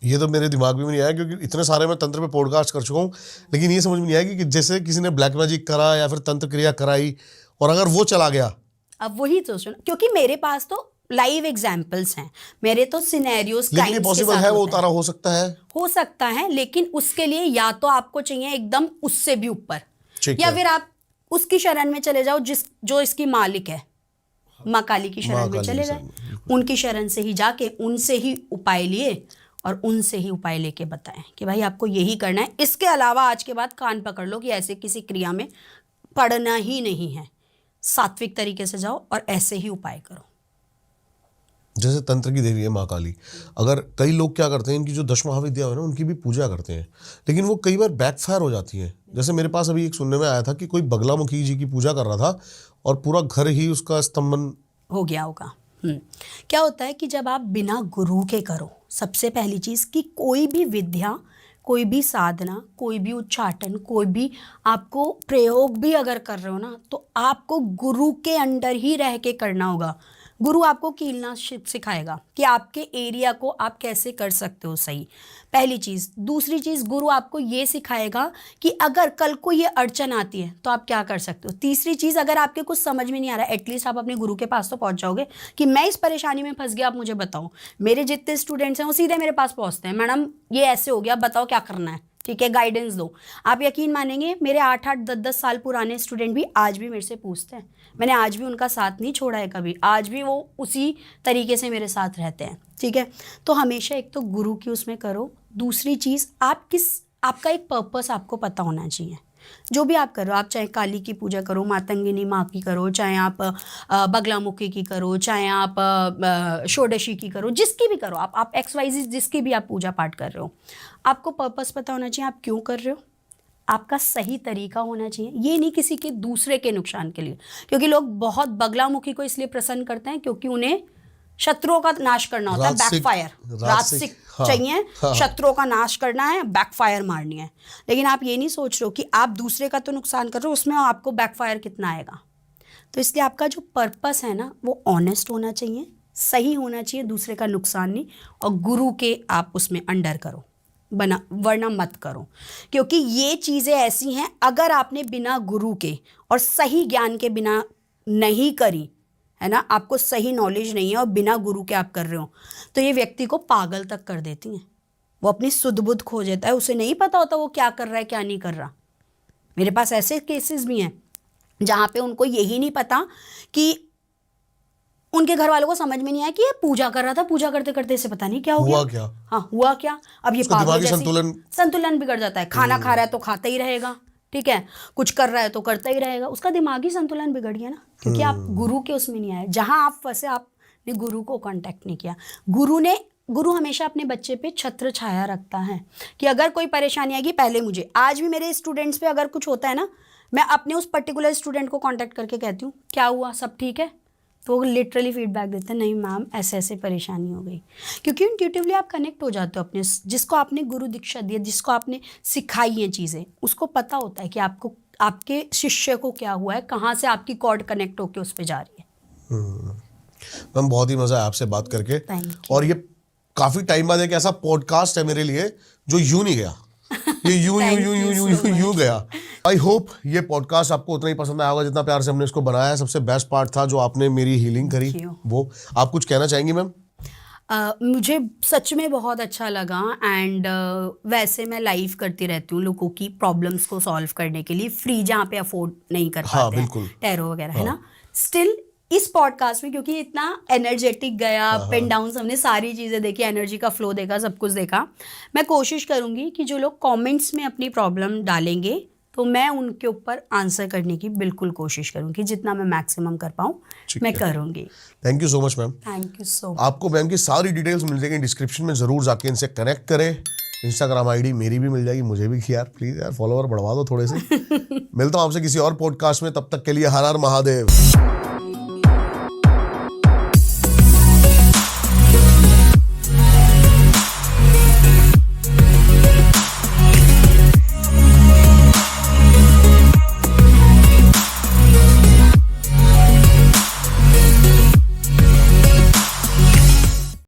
ये तो मेरे दिमाग में नहीं आया, क्योंकि इतने सारे मैं तंत्र पे पॉडकास्ट कर चुका हूँ, लेकिन ये समझ में नहीं आया कि जैसे किसी ने ब्लैक मैजिक करा या फिर तंत्र क्रिया कराई और अगर वो चला गया। अब वही तो सुनो, क्योंकि मेरे पास तो लाइव एग्जाम्पल्स हैं, मेरे तो सिनेरियोज लेकिन ये पॉसिबल है, वो उतारा हो सकता है, लेकिन उसके लिए या तो आपको चाहिए एकदम उससे भी ऊपर, ठीक या है। फिर आप उसकी शरण में चले जाओ जो इसकी मालिक है, माँ काली की शरण में चले गए, उनकी शरण से ही जाके उनसे ही उपाय लिए और उनसे ही उपाय लेके बताएं कि भाई आपको यही करना है, इसके अलावा आज के बाद कान पकड़ लो कि ऐसे किसी क्रिया में पड़ना ही नहीं है, सात्विक तरीके से जाओ और ऐसे ही उपाय करो। जैसे तंत्र की देवी है माँ काली, अगर कई लोग क्या करते हैं, इनकी जो 10 महाविद्या है ना उनकी भी पूजा करते हैं, लेकिन वो कई बार बैकफायर हो जाती है। जैसे मेरे पास अभी एक सुनने में आया था कि कोई बगलामुखी जी की पूजा कर रहा था और पूरा घर ही उसका स्तंभन हो गया होगा। क्या होता है कि जब आप बिना गुरु के करो, सबसे पहली चीज़ कि कोई भी विद्या, कोई भी साधना, कोई भी उच्चाटन, कोई भी आपको प्रयोग भी अगर कर रहे हो ना, तो आपको गुरु के अंडर ही रह के करना होगा। गुरु आपको कीलना सिखाएगा कि आपके एरिया को आप कैसे कर सकते हो सही, पहली चीज़। दूसरी चीज़, गुरु आपको ये सिखाएगा कि अगर कल को ये अड़चन आती है तो आप क्या कर सकते हो। तीसरी चीज़, अगर आपके कुछ समझ में नहीं आ रहा है, एटलीस्ट आप अपने गुरु के पास तो पहुंच जाओगे कि मैं इस परेशानी में फंस गया, आप मुझे बताओ। मेरे जितने स्टूडेंट्स हैं वो सीधे मेरे पास पहुँचते हैं, मैडम ये ऐसे हो गया, बताओ क्या करना है, ठीक है, गाइडेंस दो। आप यकीन मानेंगे, मेरे 8-8, 10-10 साल पुराने स्टूडेंट भी आज भी मेरे से पूछते हैं, मैंने आज भी उनका साथ नहीं छोड़ा है कभी, आज भी वो उसी तरीके से मेरे साथ रहते हैं। ठीक है, तो हमेशा एक तो गुरु की उसमें करो, दूसरी चीज़ आपका एक पर्पस आपको पता होना चाहिए। जो भी आप करो, आप चाहे काली की पूजा करो, मातंगिनी माँ की करो, चाहे आप बगलामुखी की करो, चाहे आप षोडशी की करो, जिसकी भी करो, आप XYZ जिसकी भी आप पूजा पाठ कर रहे हो, आपको पर्पस पता होना चाहिए आप क्यों कर रहे हो, आपका सही तरीका होना चाहिए, ये नहीं किसी के दूसरे के नुकसान के लिए। क्योंकि लोग बहुत बगलामुखी को इसलिए प्रसन्न करते हैं क्योंकि उन्हें शत्रुओं का नाश करना होता है, बैकफायर, राजसिक चाहिए, शत्रुओं का नाश करना है, बैकफायर मारनी है। लेकिन आप ये नहीं सोच रहे हो कि आप दूसरे का तो नुकसान कर रहे हो, उसमें आपको बैकफायर कितना आएगा। तो इसलिए आपका जो पर्पस है ना वो ऑनेस्ट होना चाहिए, सही होना चाहिए, दूसरे का नुकसान नहीं, और गुरु के आप उसमें अंडर करो, बना वरना मत करो। क्योंकि ये चीज़ें ऐसी हैं, अगर आपने बिना गुरु के और सही ज्ञान के बिना नहीं करी है ना, आपको सही नॉलेज नहीं है और बिना गुरु के आप कर रहे हो, तो ये व्यक्ति को पागल तक कर देती हैं। वो अपनी सुध बुध खो जाता है, उसे नहीं पता होता वो क्या कर रहा है क्या नहीं कर रहा। मेरे पास ऐसे केसेस भी हैं जहाँ पे उनको यही नहीं पता कि उनके घर वालों को समझ में नहीं आया कि ये पूजा कर रहा था, पूजा करते करते इसे पता नहीं क्या हो हुआ गया। क्या? हाँ, हुआ क्या। अब ये पागल जैसी संतुलन बिगड़ जाता है। खाना खा रहा है तो खाता ही रहेगा, ठीक है, कुछ कर रहा है तो करता ही रहेगा, उसका दिमागी संतुलन बिगड़ गया ना, क्योंकि आप गुरु के उसमें नहीं आए। जहां आप फंसे, आपने गुरु को कांटेक्ट नहीं किया। गुरु हमेशा अपने बच्चे पे छत्र छाया रखता है कि अगर कोई परेशानी आएगी पहले मुझे। आज भी मेरे स्टूडेंट्स पे अगर कुछ होता है ना, मैं अपने उस पर्टिकुलर स्टूडेंट को कांटेक्ट करके कहती हूँ क्या हुआ, सब ठीक है, तो वो लिटरली फीडबैक देते हैं, नहीं मैम ऐसे ऐसे परेशानी हो गई। क्योंकि इंट्यूटिवली आप कनेक्ट हो जाते हो अपने, जिसको आपने गुरु दीक्षा दी है, जिसको आपने सिखाई हैं चीज़ें, उसको पता होता है कि आपको, आपके शिष्य को क्या हुआ है, कहाँ से आपकी कॉर्ड कनेक्ट होकर उस पर जा रही है। मैम बहुत ही मज़ा आया आपसे बात करके, और ये काफ़ी टाइम बाद एक ऐसा पॉडकास्ट है मेरे लिए जो यूं नहीं गया, ये यूं गया। आई होप ये पॉडकास्ट आपको उतना ही पसंद आया होगा जितना प्यार से हमने इसको बनाया है। सबसे बेस्ट पार्ट था जो आपने मेरी हीलिंग करी, वो आप कुछ कहना चाहेंगी मैम? मुझे सच में बहुत अच्छा लगा, एंड वैसे मैं लाइव करती रहती हूँ लोगों की प्रॉब्लम्स को सॉल्व करने के लिए, फ्री जहाँ पे अफोर्ड नहीं कर पाते हैं, टैरो वगैरह, है ना। स्टिल इस पॉडकास्ट में क्योंकि इतना एनर्जेटिक गया, अप एंड डाउन, हमने सारी चीज़ें देखी, एनर्जी का फ्लो देखा, सब कुछ देखा। मैं कोशिश करूँगी कि जो लोग कमेंट्स में अपनी प्रॉब्लम डालेंगे तो मैं उनके ऊपर आंसर करने की बिल्कुल कोशिश करूँगी, जितना मैं मैक्सिमम कर पाऊँ मैं करूँगी। Thank you so much ma'am. Thank you so much. आपको मैम की सारी डिटेल्स मिल जाएगी डिस्क्रिप्शन में, ज़रूर जाके इनसे कनेक्ट करें। इंस्टाग्राम आईडी मेरी भी मिल जाएगी, मुझे भी यार प्लीज़ यार फॉलोवर बढ़वा दो थोड़े से। मिलता हूँ आपसे किसी और पॉडकास्ट में, तब तक के लिए हर हर महादेव।